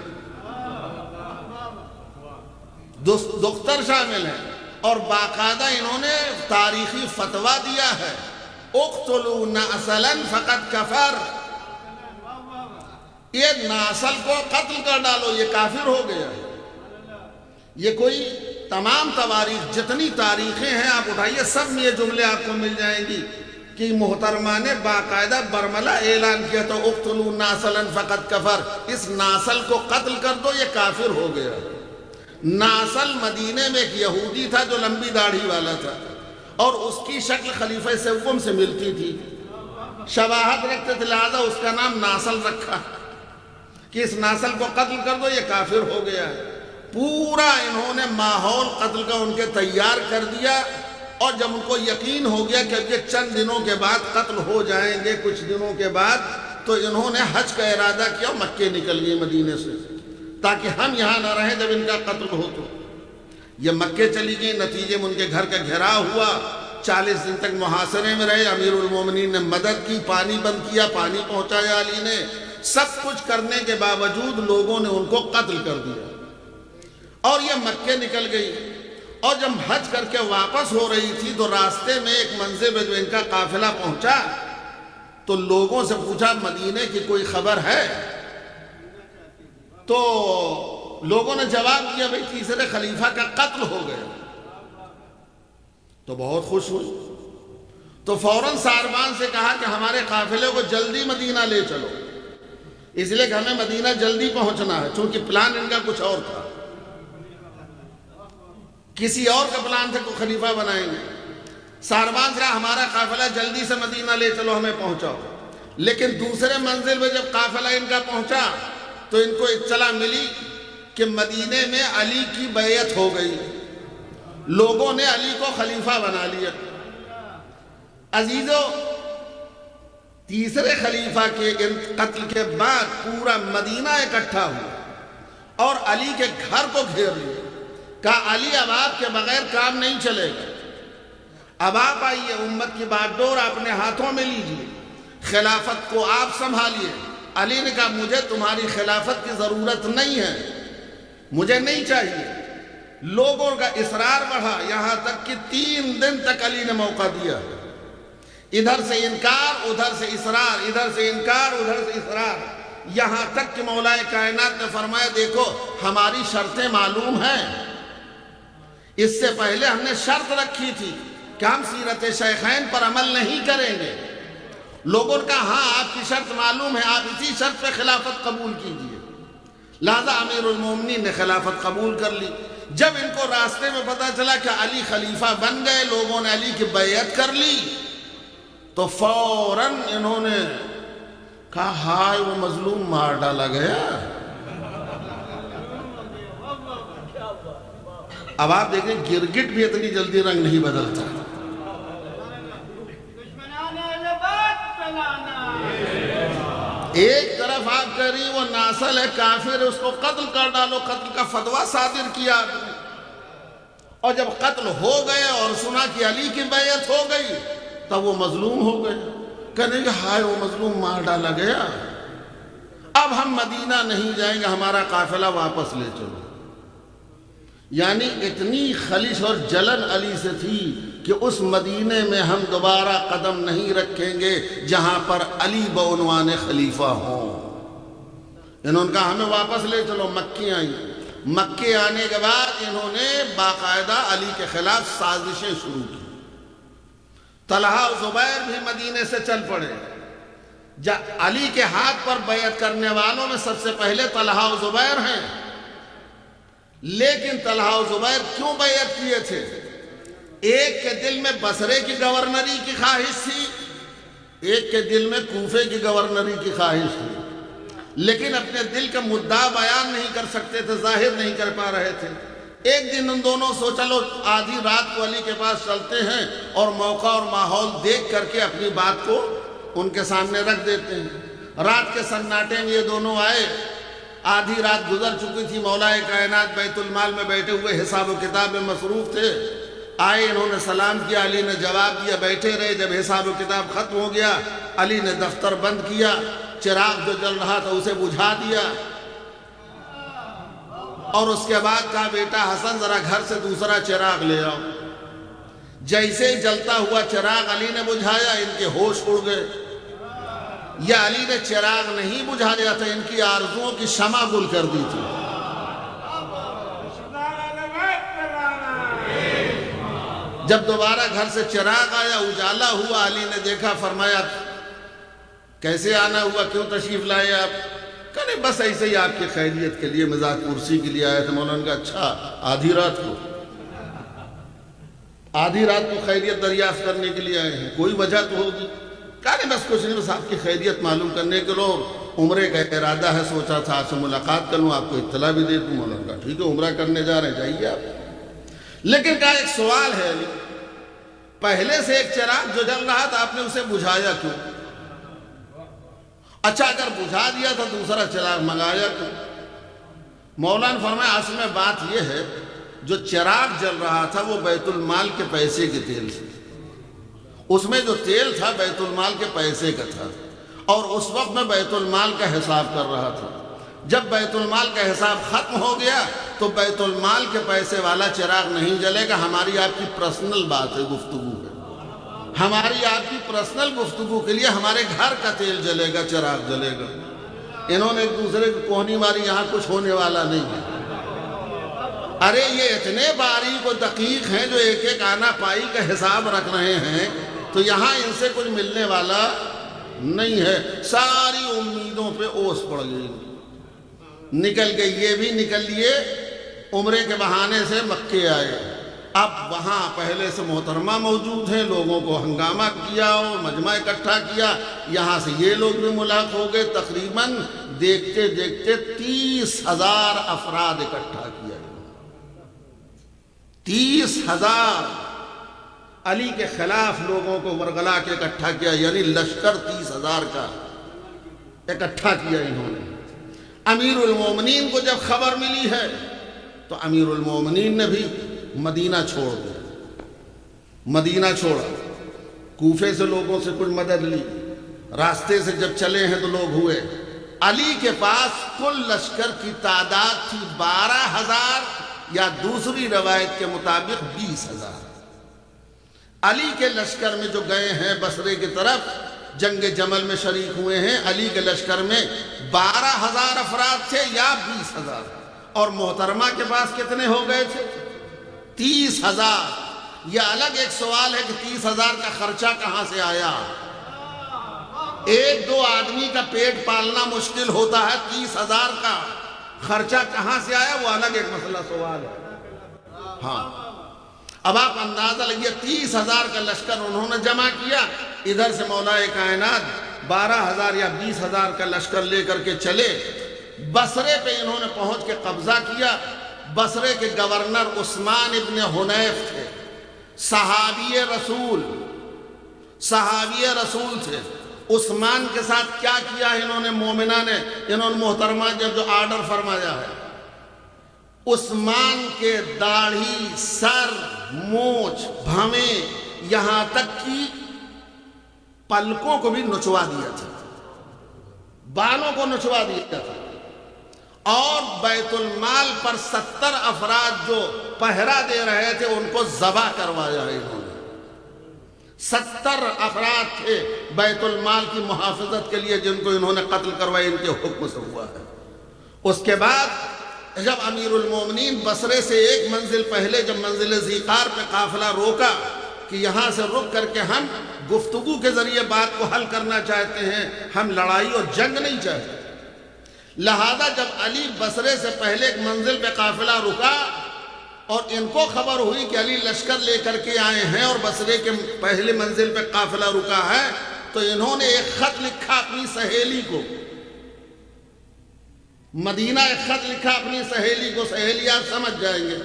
دختر شامل ہے، اور باقاعدہ انہوں نے تاریخی فتویٰ دیا ہے اقتلوا ناسلا فقد کفر، یہ ناسل کو قتل کر ڈالو یہ کافر ہو گیا۔ یہ کوئی تمام تواریخ جتنی تاریخیں ہیں آپ اٹھائیے سب میں یہ جملے آپ کو مل جائیں گی کہ محترمہ نے باقاعدہ برملا اعلان کیا تو اقتلوا ناسلا فقد کفر، اس ناسل کو قتل کر دو یہ کافر ہو گیا۔ ناسل مدینے میں ایک یہودی تھا جو لمبی داڑھی والا تھا، اور اس کی شکل خلیفہ سوم سے ملتی تھی، شباہت رکھتے تھے، لہذا اس کا نام ناسل رکھا کہ اس ناسل کو قتل کر دو یہ کافر ہو گیا۔ پورا انہوں نے ماحول قتل کا ان کے تیار کر دیا، اور جب ان کو یقین ہو گیا کہ اب یہ چند دنوں کے بعد قتل ہو جائیں گے، کچھ دنوں کے بعد، تو انہوں نے حج کا ارادہ کیا، مکے نکل گئے مدینے سے تاکہ ہم یہاں نہ رہیں جب ان کا قتل ہو تو۔ یہ مکے چلی گئی، نتیجے میں ان کے گھر کا گھیراؤ ہوا، 40 دن تک محاصرے میں رہے، امیر المومنین نے مدد کی، پانی بند کیا، پانی پہنچایا علی نے، سب کچھ کرنے کے باوجود لوگوں نے ان کو قتل کر دیا اور یہ مکے نکل گئی۔ اور جب حج کر کے واپس ہو رہی تھی تو راستے میں ایک منزل میں جو ان کا قافلہ پہنچا تو لوگوں سے پوچھا مدینے کی کوئی خبر ہے؟ تو لوگوں نے جواب دیا بھئی تیسرے خلیفہ کا قتل ہو گیا۔ تو بہت خوش ہوئی، تو فوراً ساربان سے کہا کہ ہمارے قافلے کو جلدی مدینہ لے چلو، اس لیے کہ ہمیں مدینہ جلدی پہنچنا ہے، چونکہ پلان ان کا کچھ اور تھا، کسی اور کا پلان تھا کو خلیفہ بنائیں گے۔ ساربان سے کہا ہمارا قافلہ جلدی سے مدینہ لے چلو، ہمیں پہنچاؤ۔ لیکن دوسرے منزل میں جب قافلہ ان کا پہنچا تو ان کو اطلاع ملی کہ مدینے میں علی کی بیعت ہو گئی، لوگوں نے علی کو خلیفہ بنا لیا۔ عزیزو، تیسرے خلیفہ کے قتل کے بعد پورا مدینہ اکٹھا ہوا اور علی کے گھر کو گھیر لیا، کہا علی اب آپ کے بغیر کام نہیں چلے گا، اب آپ آئیے، امت کی بات ڈور اپنے ہاتھوں میں لیجیے، خلافت کو آپ سنبھالیے۔ علی نے کہا مجھے تمہاری خلافت کی ضرورت نہیں ہے، مجھے نہیں چاہیے۔ لوگوں کا اصرار بڑھا، یہاں تک کہ 3 دن تک علی نے موقع دیا، ادھر سے انکار ادھر سے اصرار، ادھر سے انکار ادھر سے اصرار، یہاں تک کہ مولا کائنات نے فرمایا دیکھو ہماری شرطیں معلوم ہیں، اس سے پہلے ہم نے شرط رکھی تھی کہ ہم سیرت شیخین پر عمل نہیں کریں گے۔ لوگوں نے کہا ہاں آپ کی شرط معلوم ہے، آپ اسی شرط پہ خلافت قبول کیجئے۔ لہذا امیر المومنین نے خلافت قبول کر لی۔ جب ان کو راستے میں پتا چلا کہ علی خلیفہ بن گئے، لوگوں نے علی کی بیعت کر لی، تو فوراً انہوں نے کہا ہائے وہ مظلوم مار ڈالا گیا۔ اب آپ دیکھیں گرگٹ بھی اتنی جلدی رنگ نہیں بدلتا۔ ایک طرف آپ کہہ رہی وہ ناسل ہے، کافر ہے، اس کو قتل کر ڈالو، قتل کا فتویٰ صادر کیا آپ نے، اور جب قتل ہو گئے اور سنا کہ علی کی بیعت ہو گئی تب وہ مظلوم ہو گئے، کہنے کہ ہائے وہ مظلوم مار ڈالا گیا، اب ہم مدینہ نہیں جائیں گے، ہمارا قافلہ واپس لے چلو۔ یعنی اتنی خلش اور جلن علی سے تھی کہ اس مدینے میں ہم دوبارہ قدم نہیں رکھیں گے جہاں پر علی بعنوان خلیفہ ہوں۔ انہوں نے کہا ہمیں واپس لے چلو، مکے آئیں۔ مکے آنے کے بعد انہوں نے باقاعدہ علی کے خلاف سازشیں شروع کی۔ طلحہ و زبیر بھی مدینے سے چل پڑے۔ علی کے ہاتھ پر بیعت کرنے والوں میں سب سے پہلے طلحہ و زبیر ہیں، لیکن طلحہ و زبیر کیوں بیعت کیے تھے؟ ایک کے دل میں بصرے کی گورنری کی خواہش تھی، ایک کے دل میں کوفے کی گورنری کی خواہش تھی، لیکن اپنے دل کا مدعا بیان نہیں کر سکتے تھے، ظاہر نہیں کر پا رہے تھے۔ ایک دن ان دونوں سوچا لو آدھی رات کو علی کے پاس چلتے ہیں اور موقع اور ماحول دیکھ کر کے اپنی بات کو ان کے سامنے رکھ دیتے ہیں۔ رات کے سناٹے میں یہ دونوں آئے، آدھی رات گزر چکی تھی، مولا کائنات بیت المال میں بیٹھے ہوئے حساب و کتاب میں مصروف تھے۔ آئے، انہوں نے سلام کیا، علی نے جواب دیا، بیٹھے رہے۔ جب حساب و کتاب ختم ہو گیا، علی نے دفتر بند کیا، چراغ جو جل رہا تھا اسے بجھا دیا، اور اس کے بعد کہا بیٹا حسن ذرا گھر سے دوسرا چراغ لے آؤ۔ جیسے ہی جلتا ہوا چراغ علی نے بجھایا، ان کے ہوش اڑ گئے۔ یا علی نے چراغ نہیں بجھایا تھا، ان کی آرزوؤں کی شمع گل کر دی تھی۔ جب دوبارہ گھر سے چراغ آیا، اجالا ہوا، علی نے دیکھا، فرمایا کیسے آنا ہوا، کیوں تشریف لائے آپ؟ کہنے بس ایسے ہی آپ کی خیریت کے لیے، مزاج کرسی کے لیے آئے تھے۔ مولانا کا اچھا آدھی رات کو خیریت دریافت کرنے کے لیے آئے ہیں، کوئی وجہ تو ہوگی؟ کہنے بس کچھ نہیں، بس آپ کی خیریت معلوم کرنے کے لوگ عمرے کا ارادہ ہے، سوچا تھا آپ سے ملاقات کروں، آپ کو اطلاع بھی دے دوں۔ مولانا کا ٹھیک ہے، عمرہ کرنے جا رہے ہیں، جائیے آپ۔ لیکن کہا ایک سوال ہے علی، پہلے سے ایک چراغ جو جل رہا تھا آپ نے اسے بجھایا کیوں؟ اچھا اگر بجھا دیا تھا دوسرا چراغ منگایا کیوں؟ مولا نے فرمایا اصل میں بات یہ ہے، جو چراغ جل رہا تھا وہ بیت المال کے پیسے کے تیل سے، اس میں جو تیل تھا بیت المال کے پیسے کا تھا، اور اس وقت میں بیت المال کا حساب کر رہا تھا۔ جب بیت المال کا حساب ختم ہو گیا تو بیت المال کے پیسے والا چراغ نہیں جلے گا، ہماری آپ کی پرسنل بات ہے، گفتگو ہے، ہماری آپ کی پرسنل گفتگو کے لیے ہمارے گھر کا تیل جلے گا، چراغ جلے گا۔ انہوں نے ایک دوسرے کی کوہنی ماری، یہاں کچھ ہونے والا نہیں ہے۔ ارے یہ اتنے باریک و دقیق ہیں جو ایک ایک آنا پائی کا حساب رکھ رہے ہیں، تو یہاں ان سے کچھ ملنے والا نہیں ہے۔ ساری امیدوں پہ اوس پڑ گئی، نکل گئی، یہ بھی نکل لیے، عمرے کے بہانے سے مکے آئے۔ اب وہاں پہلے سے محترمہ موجود ہیں، لوگوں کو ہنگامہ کیا اور مجمع اکٹھا کیا، یہاں سے یہ لوگ بھی ملاق ہو گئے، تقریباً دیکھتے دیکھتے 30,000 افراد اکٹھا کیا، 30,000 علی کے خلاف لوگوں کو ورغلا کے اکٹھا کیا، یعنی لشکر 30,000 کا اکٹھا کیا انہوں نے۔ امیر المومنین کو جب خبر ملی ہے تو امیر المومنین نے بھی مدینہ چھوڑ دیا، مدینہ چھوڑا، کوفے سے لوگوں سے کچھ مدد لی، راستے سے جب چلے ہیں تو لوگ ہوئے۔ علی کے پاس کل لشکر کی تعداد تھی 12,000 یا دوسری روایت کے مطابق 20,000۔ علی کے لشکر میں جو گئے ہیں بصرے کی طرف، جنگ جمل میں شریک ہوئے ہیں، علی کے لشکر میں 12,000 افراد تھے یا 20,000، اور محترمہ کے پاس کتنے ہو گئے تھے؟ 30,000۔ یہ الگ ایک سوال ہے کہ 30,000 کا خرچہ کہاں سے آیا؟ ایک دو آدمی کا پیٹ پالنا مشکل ہوتا ہے، 30,000 کا خرچہ کہاں سے آیا وہ الگ ایک مسئلہ سوال ہے۔ ہاں، اب آپ اندازہ لگیے 30,000 کا لشکر انہوں نے جمع کیا، ادھر سے مولا کائنات 12,000 یا 20,000 کا لشکر لے کر کے چلے، بصرے پہ انہوں نے پہنچ کے قبضہ کیا۔ بصرے کے گورنر عثمان ابن حنیف تھے، صحابی رسول تھے۔ عثمان کے ساتھ کیا کیا انہوں نے مومنہ نے، انہوں نے محترمہ جو آرڈر فرمایا ہے، عثمان کے داڑھی، سر، مونچھ، بھویں، یہاں تک کہ پلکوں کو بھی نچوا دیا تھا، بالوں کو نچوا دیا تھا، اور بیت المال پر 70 افراد جو پہرا دے رہے تھے ان کو ذبح کروایا ہے انہوں نے۔ 70 افراد تھے بیت المال کی محافظت کے لیے جن کو انہوں نے قتل کروایا، ان کے حکم سے ہوا ہے۔ اس کے بعد جب امیر المومنین بصرے سے ایک منزل پہلے جب منزل ذیقار پہ قافلہ روکا کہ یہاں سے رک کر کے ہم گفتگو کے ذریعے بات کو حل کرنا چاہتے ہیں، ہم لڑائی اور جنگ نہیں چاہتے، لہذا جب علی بصرے سے پہلے ایک منزل پہ قافلہ رکا اور ان کو خبر ہوئی کہ علی لشکر لے کر کے آئے ہیں اور بصرے کے پہلے منزل پہ قافلہ رکا ہے، تو انہوں نے ایک خط لکھا اپنی سہیلی کو، مدینہ ایک خط لکھا اپنی سہیلی کو، سہیلی آپ سمجھ جائیں گے،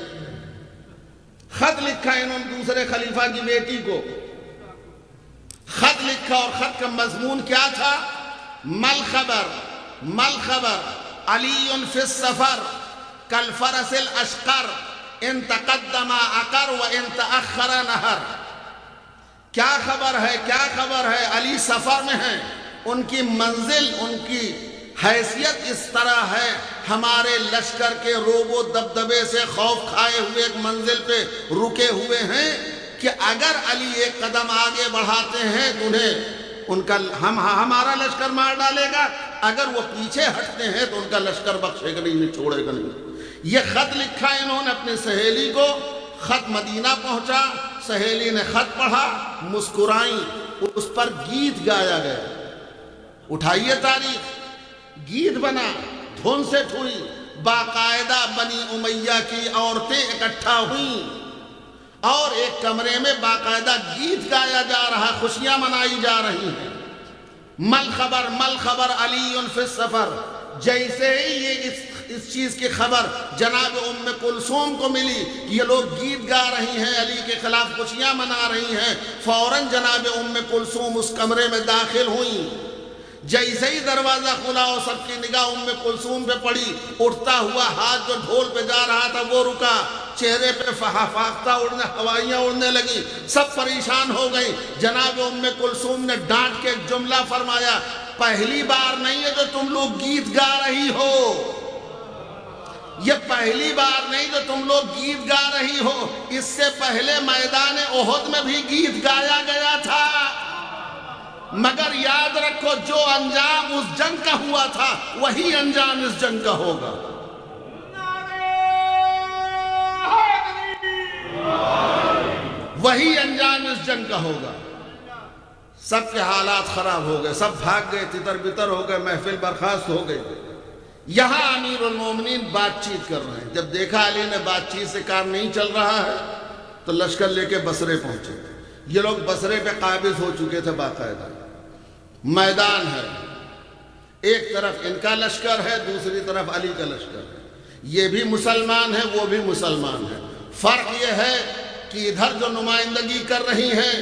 خط لکھا انہوں نے دوسرے خلیفہ کی بیٹی کو، خط لکھا، اور خط کا مضمون کیا تھا؟ مل خبر علی فی السفر کالفرس الاشقر ان تقدم عقر و ان تأخر نہر۔ کیا خبر ہے؟ علی سفر میں ہیں، ان کی منزل، ان کی حیثیت اس طرح ہے، ہمارے لشکر کے روب و دبدبے سے خوف کھائے ہوئے ایک منزل پہ رکے ہوئے ہیں کہ اگر علی ایک قدم آگے بڑھاتے ہیں تو ہمارا لشکر مار ڈالے گا، اگر وہ پیچھے ہٹتے ہیں تو ان کا لشکر بخشے گا نہیں، چھوڑے گا نہیں۔ یہ خط لکھا انہوں نے اپنی سہیلی کو، خط مدینہ پہنچا، سہیلی نے خط پڑھا، مسکرائیں، اس پر گیت گایا گیا، اٹھائیے تاریخ، گیت بنا، دھن سے ٹھوئی، باقاعدہ بنی امیہ کی عورتیں اکٹھا ہوئیں اور ایک کمرے میں باقاعدہ گیت گایا جا رہا، خوشیاں منائی جا رہی ہیں۔ مل خبر علی فی السفر، جیسے ہی یہ اس چیز کی خبر جناب ام کلثوم کو ملی کہ یہ لوگ گیت گا رہی ہیں، علی کے خلاف خوشیاں منا رہی ہیں، فوراً جناب ام کلثوم اس کمرے میں داخل ہوئیں، جیسے ہی دروازہ کھلا اور سب کی نگاہ ام کلثوم پہ پڑی، اٹھتا ہوا ہاتھ جو ڈھول پہ جا رہا تھا وہ رکا، چہرے پہ فاختہ اڑنے، ہوائیاں اڑنے لگی، سب پریشان ہو گئی۔ جناب ام کلثوم نے ڈانٹ کے ایک جملہ فرمایا، پہلی بار نہیں ہے جو تم لوگ گیت گا رہی ہو، یہ پہلی بار نہیں جو تم لوگ گیت گا رہی ہو، اس سے پہلے میدان احد میں بھی گیت گایا گیا تھا، مگر یاد رکھو جو انجام اس جنگ کا ہوا تھا وہی انجام اس جنگ کا ہوگا۔ وہی انجام اس جنگ کا ہوگا۔ سب کے حالات خراب ہو گئے، سب بھاگ گئے، تتر بتر ہو گئے، محفل برخاست ہو گئی۔ یہاں امیر المومنین بات چیت کر رہے ہیں، جب دیکھا علی نے بات چیت سے کام نہیں چل رہا ہے تو لشکر لے کے بصرے پہنچے۔ یہ لوگ بصرے پہ قابض ہو چکے تھے، باقاعدہ میدان ہے، ایک طرف ان کا لشکر ہے، دوسری طرف علی کا لشکر ہے، یہ بھی مسلمان ہے، وہ بھی مسلمان ہے۔ فرق یہ ہے کہ ادھر جو نمائندگی کر رہی ہیں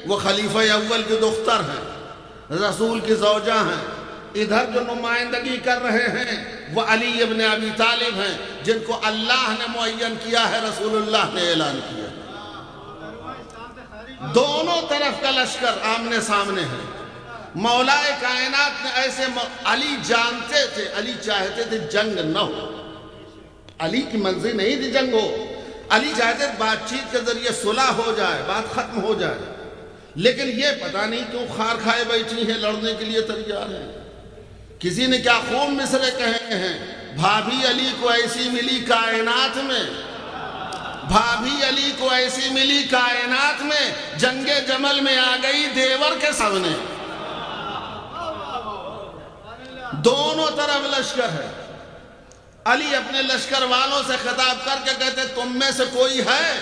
وہ خلیفہ اول کی دختر ہیں، رسول کی زوجہ ہیں، ادھر جو نمائندگی کر رہے ہیں وہ علی ابن ابی طالب ہیں، جن کو اللہ نے معین کیا ہے، رسول اللہ نے اعلان کیا۔ دونوں طرف کا لشکر آمنے سامنے ہے۔ مولا کائنات نے ایسے علی جانتے تھے، علی چاہتے تھے جنگ نہ ہو، علی کی منظر نہیں تھی جنگ ہو، علی چاہتے بات چیت کے ذریعے صلح ہو جائے، بات ختم ہو جائے، لیکن یہ پتہ نہیں کیوں خار کھائے بیٹھی ہیں، لڑنے کے لیے تیار ہیں۔ کسی نے کیا خوب مصرے کہے ہیں، بھابھی علی کو ایسی ملی کائنات میں، بھابھی علی کو ایسی ملی کائنات میں، جنگ جمل میں آ گئی دیور کے سامنے۔ دونوں طرف لشکر ہے۔ علی اپنے لشکر والوں سے خطاب کر کے کہتے تم میں سے کوئی ہے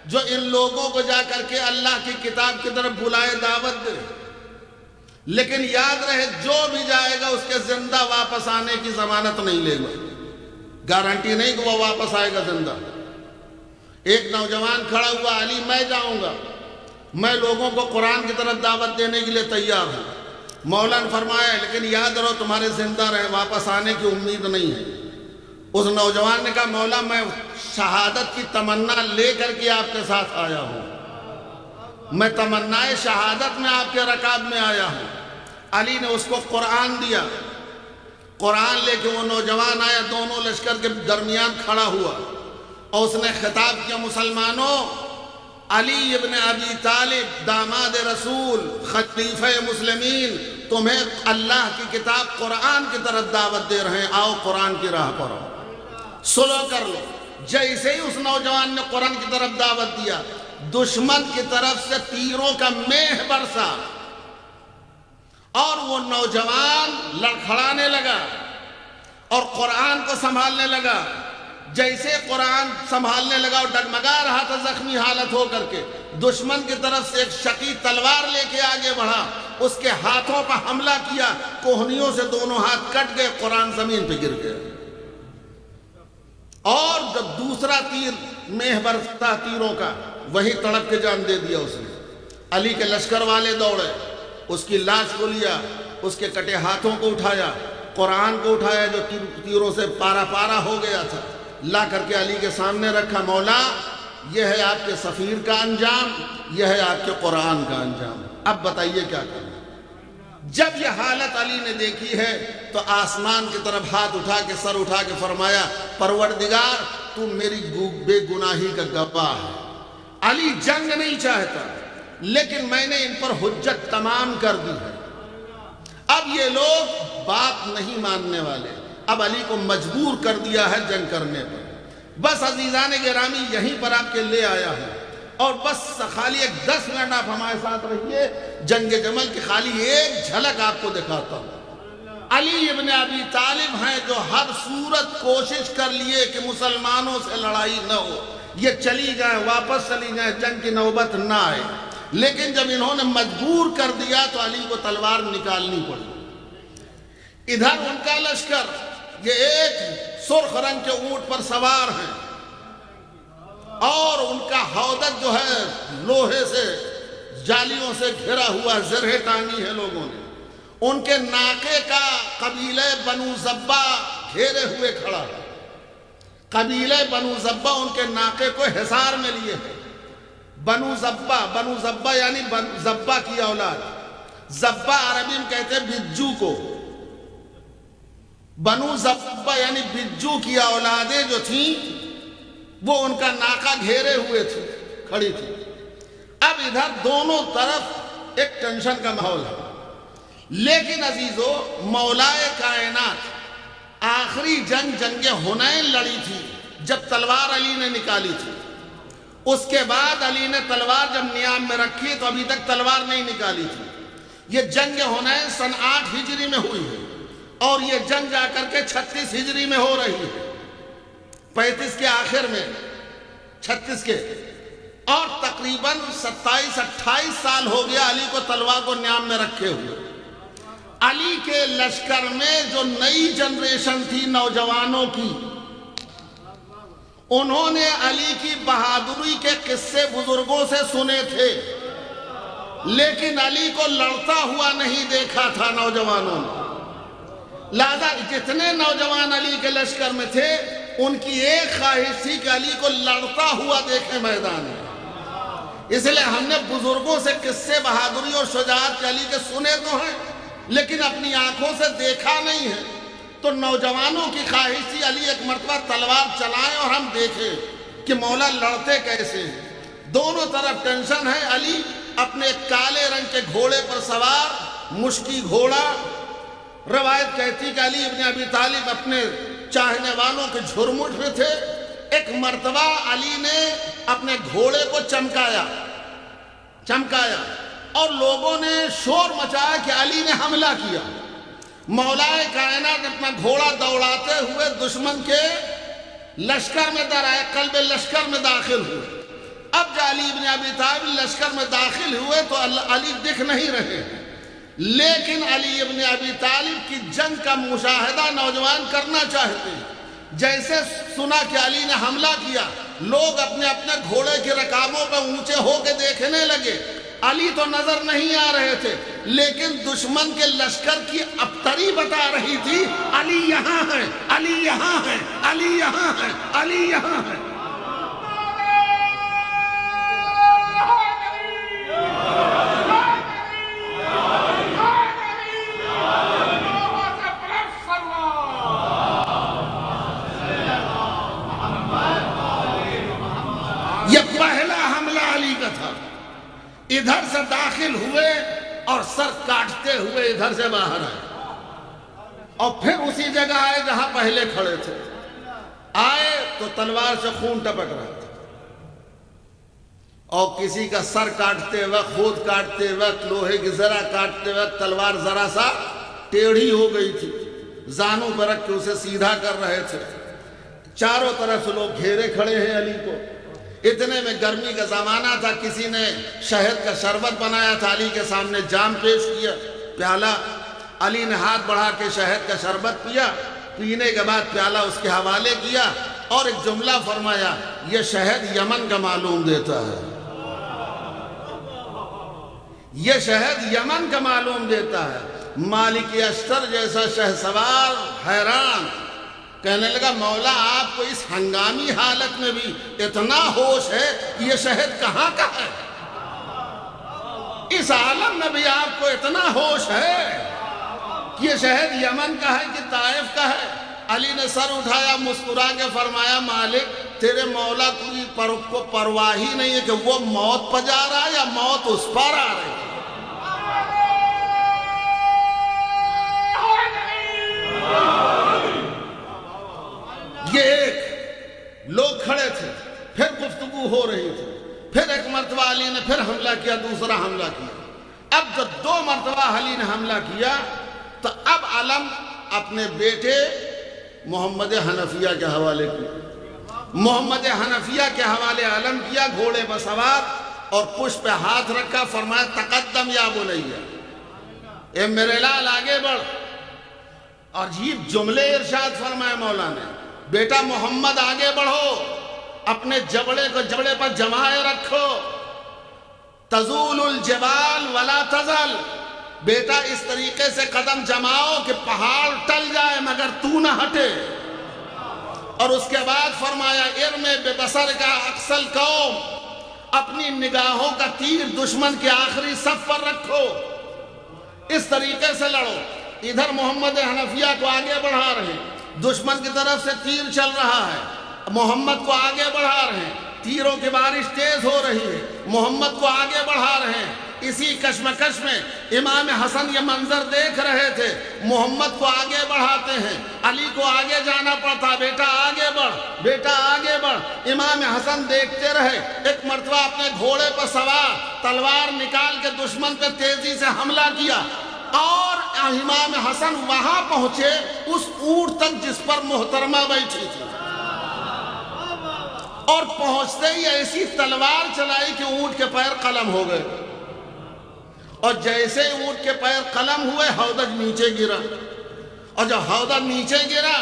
جو ان لوگوں کو جا کر کے اللہ کی کتاب کی طرف بلائے، دعوت دے، لیکن یاد رہے جو بھی جائے گا اس کے زندہ واپس آنے کی ضمانت نہیں لے گا، گارنٹی نہیں کہ وہ واپس آئے گا زندہ۔ ایک نوجوان کھڑا ہوا، علی میں جاؤں گا، میں لوگوں کو قرآن کی طرف دعوت دینے کے لیے تیار ہوں۔ مولا نے فرمایا لیکن یاد رہو تمہارے زندہ رہے، واپس آنے کی امید نہیں ہے۔ اس نوجوان نے کہا مولا میں شہادت کی تمنا لے کر کے آپ کے ساتھ آیا ہوں، میں تمنائے شہادت میں آپ کے رکاب میں آیا ہوں۔ علی نے اس کو قرآن دیا، قرآن لے کے وہ نوجوان آیا، دونوں لشکر کے درمیان کھڑا ہوا اور اس نے خطاب کیا، مسلمانوں، علی ابن ابی طالب داماد رسول خلیفہ مسلمین تمہیں اللہ کی کتاب قرآن کی طرف دعوت دے رہے ہیں، آؤ قرآن کی راہ پر آؤ، سلو کر لو۔ جیسے ہی اس نوجوان نے قرآن کی طرف دعوت دیا، دشمن کی طرف سے تیروں کا میہ برسا اور وہ نوجوان لڑکھڑانے لگا اور قرآن کو سنبھالنے لگا۔ جیسے قرآن سنبھالنے لگا اور ڈگمگا رہا تھا زخمی حالت ہو کر کے، دشمن کی طرف سے ایک شقی تلوار لے کے آگے بڑھا، اس کے ہاتھوں پر حملہ کیا، کوہنیوں سے دونوں ہاتھ کٹ گئے، قرآن زمین پہ گر گیا۔ اور جب دوسرا تیر میہ برستا تیروں کا، وہی تڑپ کے جان دے دیا اس نے۔ علی کے لشکر والے دوڑے، اس کی لاش کو لیا، اس کے کٹے ہاتھوں کو اٹھایا، قرآن کو اٹھایا جو تیروں سے پارا پارا ہو گیا تھا، لا کر کے علی کے سامنے رکھا، مولا یہ ہے آپ کے سفیر کا انجام، یہ ہے آپ کے قرآن کا انجام، اب بتائیے کیا کرنا۔ جب یہ حالت علی نے دیکھی ہے تو آسمان کی طرف ہاتھ اٹھا کے سر اٹھا کے فرمایا پروردگار تو میری بے گناہی کا گواہ ہے۔ علی جنگ نہیں چاہتا لیکن میں نے ان پر حجت تمام کر دی ہے، اب یہ لوگ بات نہیں ماننے والے، اب علی کو مجبور کر دیا ہے جنگ کرنے پر۔ بس عزیزان گرامی یہیں پر آپ کے لے آیا ہوں، اور بس خالی ایک 10 منٹ آپ ہمارے ساتھ رہیے، جنگ جمل کی خالی ایک جھلک آپ کو دکھاتا ہوں۔ علی ابن ابی طالب ہیں جو ہر صورت کوشش کر لیے کہ مسلمانوں سے لڑائی نہ ہو، یہ چلی جائیں، واپس چلی جائیں، جنگ کی نوبت نہ آئے، لیکن جب انہوں نے مجبور کر دیا تو علی کو تلوار نکالنی پڑی۔ ادھر ان کا لشکر یہ ایک سرخ رنگ کے اونٹ پر سوار ہیں اور ان کا ہودج جو ہے لوہے سے جالیوں سے گھرا ہوا، زرہیں ٹانگی ہے لوگوں نے، ان کے ناقے کا قبیلہ بنو زبہ گھیرے ہوئے کھڑا ہے. قبیلہ بنو زبہ ان کے ناقے کو حصار میں لیے ہے. بنو زبہ یعنی زبہ کی اولاد. زبہ عربی میں کہتے ہیں بجو کو. بنو زبہ یعنی بجو کی اولادیں جو تھیں وہ ان کا ناقہ گھیرے ہوئے تھے، کھڑی تھی. اب ادھر دونوں طرف ایک ٹینشن کا ماحول ہے. لیکن عزیزو، مولائے کائنات آخری جنگ حنین لڑی تھی جب تلوار علی نے نکالی تھی. اس کے بعد علی نے تلوار جب نیام میں رکھی تو ابھی تک تلوار نہیں نکالی تھی. یہ جنگ حنین سن 8 ہجری میں ہوئی ہے اور یہ جنگ جا کر کے 36 ہجری میں ہو رہی ہے. 35 کے آخر میں، 36 کے، اور تقریباً 27-28 سال ہو گیا علی کو تلوار کو نیام میں رکھے ہوئے. علی کے لشکر میں جو نئی جنریشن تھی نوجوانوں کی، انہوں نے علی کی بہادری کے قصے بزرگوں سے سنے تھے، لیکن علی کو لڑتا ہوا نہیں دیکھا تھا نوجوانوں نے. لہذا جتنے نوجوان علی کے لشکر میں تھے ان کی ایک خواہش تھی کہ علی کو لڑتا ہوا دیکھیں میدان میں. اس لیے ہم نے بزرگوں سے قصے بہادری اور شجاعت کے علی کے سنے تو ہیں لیکن اپنی آنکھوں سے دیکھا نہیں ہے. تو نوجوانوں کی خواہش تھی علی ایک مرتبہ تلوار چلائیں اور ہم دیکھیں کہ مولا لڑتے کیسے ہیں. دونوں طرف ٹینشن ہے. علی اپنے کالے رنگ کے گھوڑے پر سوار، مشکی گھوڑا. روایت کہتی کہ علی ابن ابی طالب اپنے چاہنے والوں کے جھرمٹ میں تھے. ایک مرتبہ علی نے اپنے گھوڑے کو چمکایا اور لوگوں نے شور مچایا کہ علی نے حملہ کیا. مولائے کائنات اپنا گھوڑا دوڑاتے ہوئے دشمن کے لشکر میں درائے، قلب لشکر میں داخل ہوئے. اب جب علی ابن ابی طالب لشکر میں داخل ہوئے تو علی دکھ نہیں رہے، لیکن علی ابن ابی طالب کی جنگ کا مشاہدہ نوجوان کرنا چاہتے ہیں. جیسے سنا کہ علی نے حملہ کیا، لوگ اپنے اپنے گھوڑے کی رکابوں پہ اونچے ہو کے دیکھنے لگے. علی تو نظر نہیں آ رہے تھے لیکن دشمن کے لشکر کی ابتری بتا رہی تھی علی یہاں ہے، علی یہاں ہے، علی یہاں ہے، علی یہاں ہے. یہ پہلا حملہ علی کا تھا. ادھر سے داخل ہوئے اور سر کاٹتے ہوئے ادھر سے باہر آئے اور پھر اسی جگہ آئے جہاں پہلے کھڑے تھے. آئے تو تلوار سے خون ٹپک رہا تھا اور کسی کا سر کاٹتے وقت، خود کاٹتے وقت، لوہے کی زرہ کاٹتے وقت تلوار ذرا سا ٹیڑھی ہو گئی تھی. زانوں پر رکھ کے اسے سیدھا کر رہے تھے. چاروں طرف سے لوگ گھیرے کھڑے ہیں علی کو. اتنے میں گرمی کا زمانہ تھا، کسی نے شہد کا شربت بنایا تھا، علی کے سامنے جام پیش کیا، پیالہ. علی نے ہاتھ بڑھا کے شہد کا شربت پیا. پینے کے بعد پیالہ اس کے حوالے کیا اور ایک جملہ فرمایا، یہ شہد یمن کا معلوم دیتا ہے، یہ شہد یمن کا معلوم دیتا ہے. مالک اشتر جیسا شہسوار حیران، کہنے لگا مولا آپ کو اس ہنگامی حالت میں بھی اتنا ہوش ہے کہ یہ شہد کہاں کا ہے؟ اس عالم میں بھی آپ کو اتنا ہوش ہے کہ یہ شہد یمن کا ہے کہ طائف کا ہے؟ علی نے سر اٹھایا، مسکرا کے فرمایا مالک تیرے مولا کو پرواہ ہی نہیں ہے کہ وہ موت پہ جا رہا ہے یا موت اس پر آ رہی ہے. یہ ایک لوگ کھڑے تھے، پھر گفتگو ہو رہی تھی. پھر ایک مرتبہ علی نے پھر حملہ کیا، دوسرا حملہ کیا. اب جب 2 مرتبہ علی نے حملہ کیا تو اب علم اپنے بیٹے محمد حنفیہ کے حوالے کیا. محمد حنفیہ کے حوالے علم کیا، گھوڑے پر سوار، اور پشت پہ ہاتھ رکھا. فرمایا تقدم یا بنیہ، اے میرے لال آگے بڑھ. اور عجیب جملے ارشاد فرمایا مولا نے، بیٹا محمد آگے بڑھو، اپنے جبڑے کو جبڑے پر جمائے رکھو. تزول الجبال ولا تزل، بیٹا اس طریقے سے قدم جماؤ کہ پہاڑ ٹل جائے مگر تو نہ ہٹے. اور اس کے بعد فرمایا ارمے بے بصر کا اقصل قوم، اپنی نگاہوں کا تیر دشمن کے آخری صف پر رکھو، اس طریقے سے لڑو. ادھر محمد حنفیہ کو آگے بڑھا رہے ہیں، دشمن کی طرف سے تیر چل رہا ہے، محمد کو آگے بڑھا رہے ہیں، تیروں کی بارش تیز ہو رہی ہے، محمد کو آگے بڑھا رہے ہیں. اسی کشمکش میں امام حسن یہ منظر دیکھ رہے تھے، محمد کو آگے بڑھاتے ہیں، علی کو آگے جانا پڑتا، بیٹا آگے بڑھ، بیٹا آگے بڑھ. امام حسن دیکھتے رہے. ایک مرتبہ اپنے گھوڑے پر سوار تلوار نکال کے دشمن پہ تیزی سے حملہ کیا، اور امام حسن وہاں پہنچے اس اونٹ تک جس پر محترمہ بیٹھی تھی، اور پہنچتے ہی ایسی تلوار چلائی کہ اونٹ کے پیر قلم ہو گئے. اور جیسے اونٹ کے پیر قلم ہوئے ہودج نیچے گرا، اور جب ہودج نیچے گرا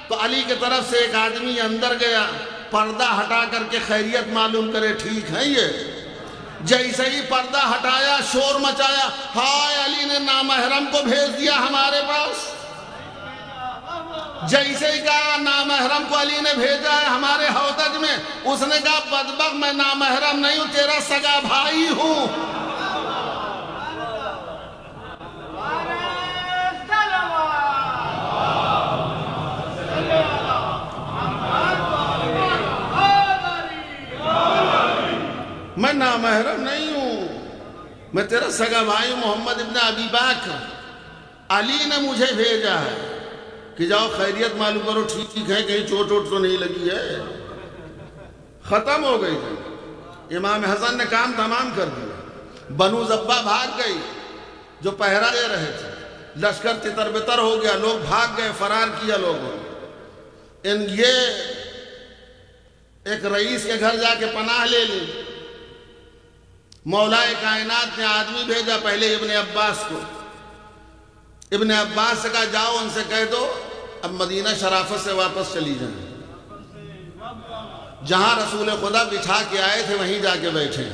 تو علی کی طرف سے ایک آدمی اندر گیا، پردہ ہٹا کر کے خیریت معلوم کرے، ٹھیک ہے یہ. جیسے ہی پردہ ہٹایا شور مچایا، ہائے علی نے نامحرم کو بھیج دیا ہمارے پاس. جیسے ہی کہا نامحرم کو علی نے بھیجا ہے ہمارے ہودج میں، اس نے کہا بدبخت میں نامحرم نہیں ہوں، تیرا سگا بھائی ہوں. میں نامحرم نہیں ہوں، میں تیرا سگا بھائی محمد ابن ابی بکر، علی نے مجھے بھیجا ہے کہ جاؤ خیریت معلوم کرو، ٹھیک ہے، کہیں چوٹ ووٹ تو نہیں لگی ہے. ختم ہو گئی تھی. امام حسن نے کام تمام کر دیا. بنو زبہ بھاگ گئی جو پہرا دے رہے تھے، لشکر تتر بتر ہو گیا، لوگ بھاگ گئے، فرار کیا لوگوں نے. یہ ایک رئیس کے گھر جا کے پناہ لے لی. مولا کائنات نے آدمی بھیجا پہلے ابن عباس کو. ابن عباس سے کہا جاؤ ان سے کہہ دو اب مدینہ شرافت سے واپس چلی جائیں، جہاں رسول خدا بٹھا کے آئے تھے وہیں جا کے بیٹھے،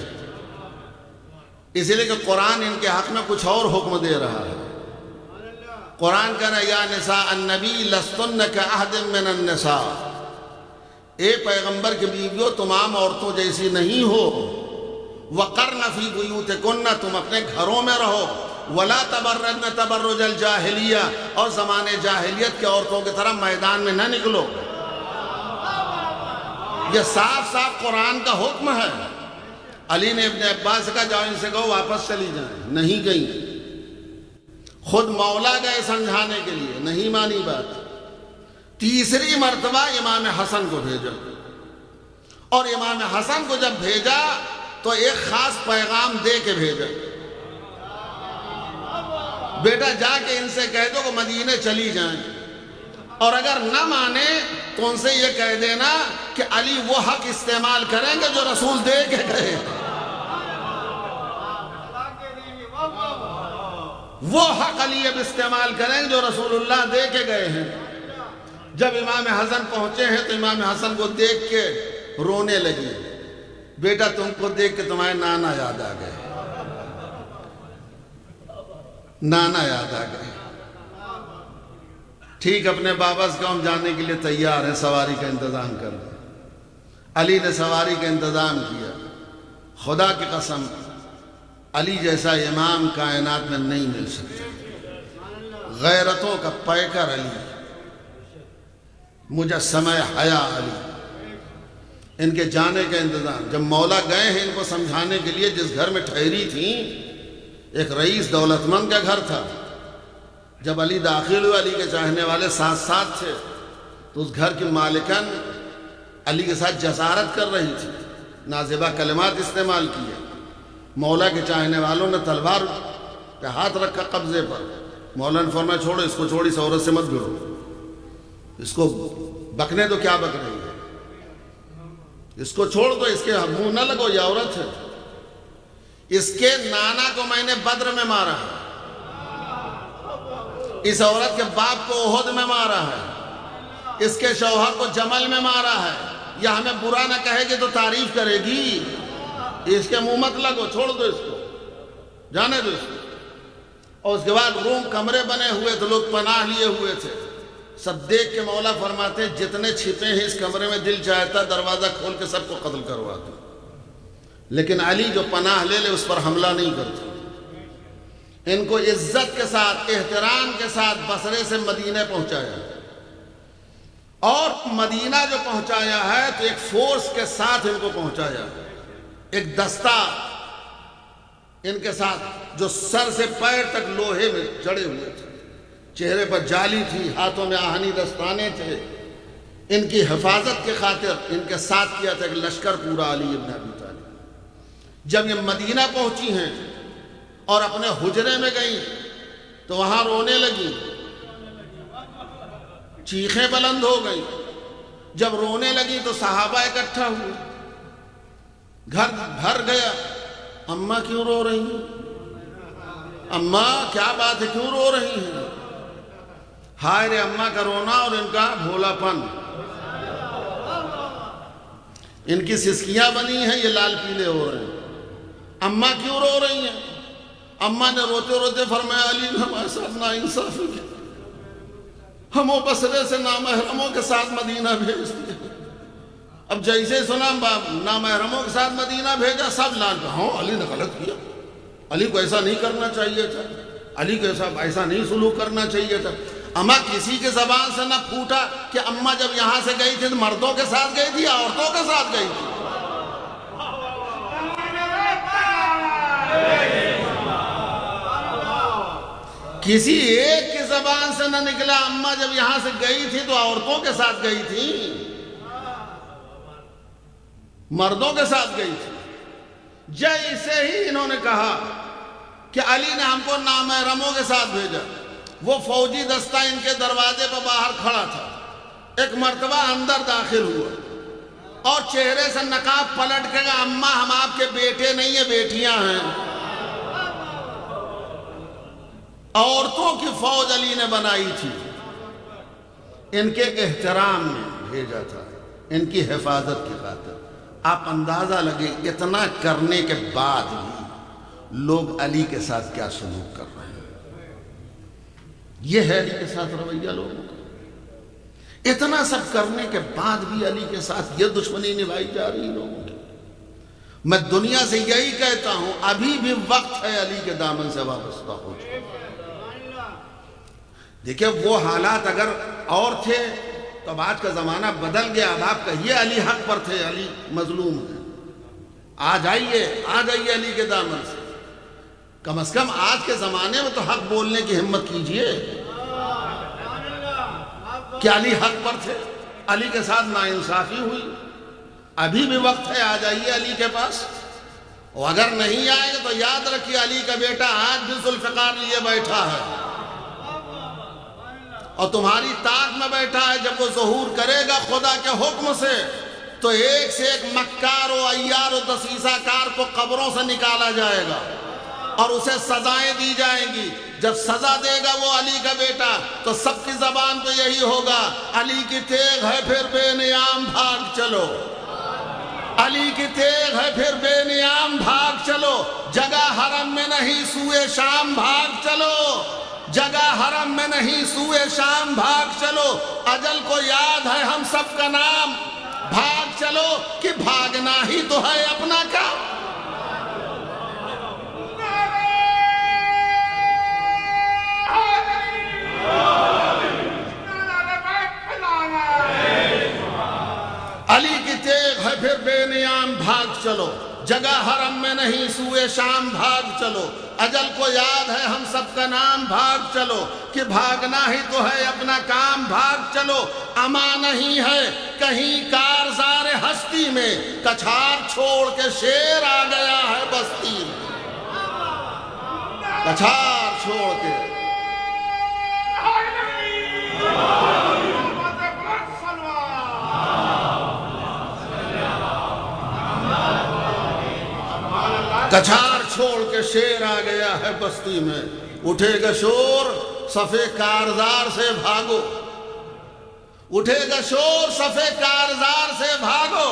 اسی لیے کہ قرآن ان کے حق میں کچھ اور حکم دے رہا ہے. قرآن کہہ رہا ہے یا نساء النبی لستن کاحد من النساء، اے پیغمبر کے بیویوں تم عام عورتوں جیسی نہیں ہو. وقرن فی بیوتکن، تم اپنے گھروں میں رہو. ولا تبرجن تبرج الجاہلیہ، اور زمانے جاہلیت کے عورتوں کی طرح میدان میں نہ نکلو. یہ صاف صاف قرآن کا حکم ہے. علی نے ابن عباس سے کہا جاؤ ان سے کہو واپس چلی جائیں، نہیں گئیں. خود مولا گئے سمجھانے کے لیے، نہیں مانی بات. تیسری مرتبہ امام حسن کو بھیجا، اور امام حسن کو جب بھیجا تو ایک خاص پیغام دے کے بھیجا، بیٹا جا کے ان سے کہہ دو کہ مدینے چلی جائیں، اور اگر نہ مانے تو ان سے یہ کہہ دینا کہ علی وہ حق استعمال کریں گے جو رسول دے کے گئے، وہ حق علی اب استعمال کریں گے جو رسول اللہ دے کے گئے ہیں. جب امام حسن پہنچے ہیں تو امام حسن کو دیکھ کے رونے لگی. بیٹا تم کو دیکھ کے تمہارے نانا یاد آ گئے، نانا یاد آ گئے. ٹھیک اپنے بابا سے ہم جانے کے لیے تیار ہیں، سواری کا انتظام کر دیں. علی نے سواری کا انتظام کیا. خدا کی قسم علی جیسا امام کائنات میں نہیں مل سکتا. غیرتوں کا پیکر علی، مجسمہ حیا علی. ان کے جانے کا انتظام. جب مولا گئے ہیں ان کو سمجھانے کے لیے، جس گھر میں ٹھہری تھیں ایک رئیس دولت مند کا گھر تھا، جب علی داخل ہوئے علی کے چاہنے والے ساتھ ساتھ تھے، تو اس گھر کی مالکن علی کے ساتھ جسارت کر رہی تھی، نازیبہ کلمات استعمال کیے. مولا کے چاہنے والوں نے تلوار پہ ہاتھ رکھا قبضے پر. مولا نے فرمایا چھوڑو اس کو، چھوڑی اس عورت سے مت بھڑو، اس کو بکنے تو کیا بک رہی ہے، اس کو چھوڑ دو، اس کے منہ نہ لگو، یہ عورت ہے. اس کے نانا کو میں نے بدر میں مارا ہے، اس عورت کے باپ کو احد میں مارا ہے، اس کے شوہر کو جمل میں مارا ہے. یہ ہمیں برا نہ کہے گی تو تعریف کرے گی. اس کے منہ مت لگو، چھوڑ دو اس کو، جانے دو اس کو. اور اس کے بعد روم کمرے بنے ہوئے تھے، لوگ پناہ لیے ہوئے تھے، سب دیکھ کے مولا فرماتے ہیں جتنے چھپے ہیں اس کمرے میں دل چاہتا دروازہ کھول کے سب کو قتل کروا دو، لیکن علی جو پناہ لے لے اس پر حملہ نہیں کرتے، ان کو عزت کے ساتھ احترام کے ساتھ بصرے سے مدینہ پہنچایا، اور مدینہ جو پہنچایا ہے تو ایک فورس کے ساتھ ان کو پہنچایا، ایک دستہ ان کے ساتھ جو سر سے پیر تک لوہے میں جڑے ہوئے تھے، چہرے پر جالی تھی، ہاتھوں میں آہنی دستانے تھے، ان کی حفاظت کے خاطر ان کے ساتھ کیا تھا ایک لشکر پورا علی ابن ابی طالب۔ جب یہ مدینہ پہنچی ہیں اور اپنے حجرے میں گئیں تو وہاں رونے لگی، چیخیں بلند ہو گئیں۔ جب رونے لگی تو صحابہ اکٹھا ہوئے، گھر بھر گیا، اماں کیوں رو رہی ہیں؟ اماں کیا بات ہے، کیوں رو رہی ہیں؟ ہائے رے اماں کا رونا اور ان کا بھولا پن، ان کی سسکیاں بنی ہیں، یہ لال پیلے ہو رہے ہیں۔ اماں کیوں رو رہی ہیں؟ اماں نے روتے روتے فرمایا علی نے ہمارے ساتھ ناانصافی کی، ہم وہ بصرے سے نامحرموں کے ساتھ مدینہ بھیج دیا۔ اب جیسے سنا نامحرموں کے ساتھ مدینہ بھیجا، سب لال پہ ہاں علی نے غلط کیا، علی کو ایسا نہیں کرنا چاہیے تھا، علی کو ایسا نہیں سلوک کرنا چاہیے تھا۔ اماں کسی کے زبان سے نہ پھوٹا کہ اماں جب یہاں سے گئی تھی تو مردوں کے ساتھ گئی تھی یا عورتوں کے ساتھ گئی تھی؟ کسی ایک کی زبان سے نہ نکلا اماں جب یہاں سے گئی تھی تو عورتوں کے ساتھ گئی تھی، مردوں کے ساتھ گئی تھی۔ جیسے ہی انہوں نے کہا کہ علی نے ہم کو نامحرموں کے ساتھ بھیجا، وہ فوجی دستہ ان کے دروازے پر باہر کھڑا تھا، ایک مرتبہ اندر داخل ہوا اور چہرے سے نقاب پلٹ کے کہا اماں ہم آپ کے بیٹے نہیں ہیں، بیٹیاں ہیں۔ عورتوں کی فوج علی نے بنائی تھی، ان کے احترام میں بھیجا تھا، ان کی حفاظت کی خاطر۔ آپ اندازہ لگے اتنا کرنے کے بعد بھی لوگ علی کے ساتھ کیا سلوک کر رہے ہیں۔ یہ ہے علی کے ساتھ رویہ لوگوں کا، اتنا سب کرنے کے بعد بھی علی کے ساتھ یہ دشمنی نبھائی جا رہی لوگوں کی۔ میں دنیا سے یہی کہتا ہوں ابھی بھی وقت ہے علی کے دامن سے وابستہ ہو جائے۔ دیکھیں وہ حالات اگر اور تھے تو اب آج کا زمانہ بدل گیا، اب آپ کہیے علی حق پر تھے، علی مظلوم ہے، آ جائیے علی کے دامن سے، کم از کم آج کے زمانے میں تو حق بولنے کی ہمت کیجئے کہ علی حق پر تھے، علی کے ساتھ ناانصافی ہوئی، ابھی بھی وقت ہے، آ جائیے علی کے پاس۔ اور اگر نہیں آئے گا تو یاد رکھیے علی کا بیٹا آج بھی ذوالفقار لیے بیٹھا ہے اور تمہاری طاق میں بیٹھا ہے۔ جب وہ ظہور کرے گا خدا کے حکم سے تو ایک سے ایک مکار و عیار و دسیسہ کار کو قبروں سے نکالا جائے گا اور اسے سزائیں دی جائیں گی۔ جب سزا دے گا وہ علی کا بیٹا تو سب کی زبان پہ یہی ہوگا، علی کی تیغ ہے پھر بے نیام بھاگ چلو، علی کی تیغ ہے پھر بے نیام بھاگ چلو، جگہ حرم میں نہیں سوئے شام بھاگ چلو، جگہ حرم میں نہیں سوئے شام بھاگ چلو، اجل کو یاد ہے ہم سب کا نام، بھاگ چلو کہ بھاگنا ہی تو ہے اپنا کام۔ علی کی تیغ ہے پھر بے نیام بھاگ چلو، جگہ حرم میں نہیں سوئے شام بھاگ چلو، اجل کو یاد ہے ہم سب کا نام، بھاگ چلو کہ بھاگنا ہی تو ہے اپنا کام، بھاگ چلو اما نہیں ہے کہیں کارزار ہستی میں، کچھار چھوڑ کے شیر آ گیا ہے بستی میں، کچھار چھوڑ کے۔ کچھار چھوڑ کے شیر آ گیا ہے بستی میں، اٹھے گا شور صفے کارزار سے بھاگو، اٹھے گا شور صفے کارزار سے بھاگو،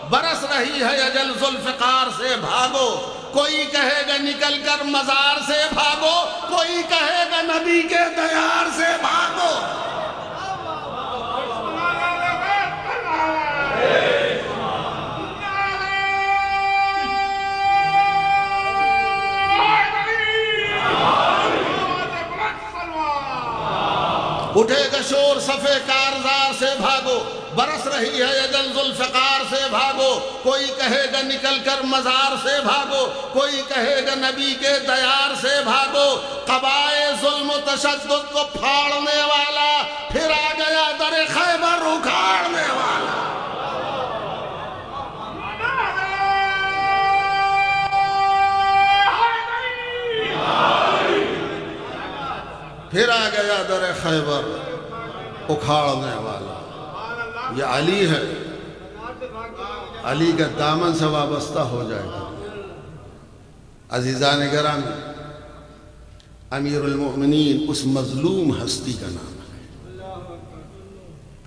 برس رہی ہے اجل ذوالفقار سے بھاگو، کوئی کہے گا نکل کر مزار سے بھاگو، کوئی کہے گا نبی کے دیار سے بھاگو۔ اٹھے گا شور صفے کارزار سے بھاگو، برس رہی ہے یدن ذوالفقار سے بھاگو، کوئی کہے گا نکل کر مزار سے بھاگو، کوئی کہے گا نبی کے دیار سے بھاگو۔ قبائے ظلم و تشدد کو پھاڑنے والا پھر آ گیا در خیبر اکھاڑنے والا۔ پھر آ گیا در خیبر اکھاڑنے والا۔ یہ علی ہے، علی کا دامن سے وابستہ ہو جائے گا۔ عزیزان گرامی، امیر المؤمنین اس مظلوم ہستی کا نام ہے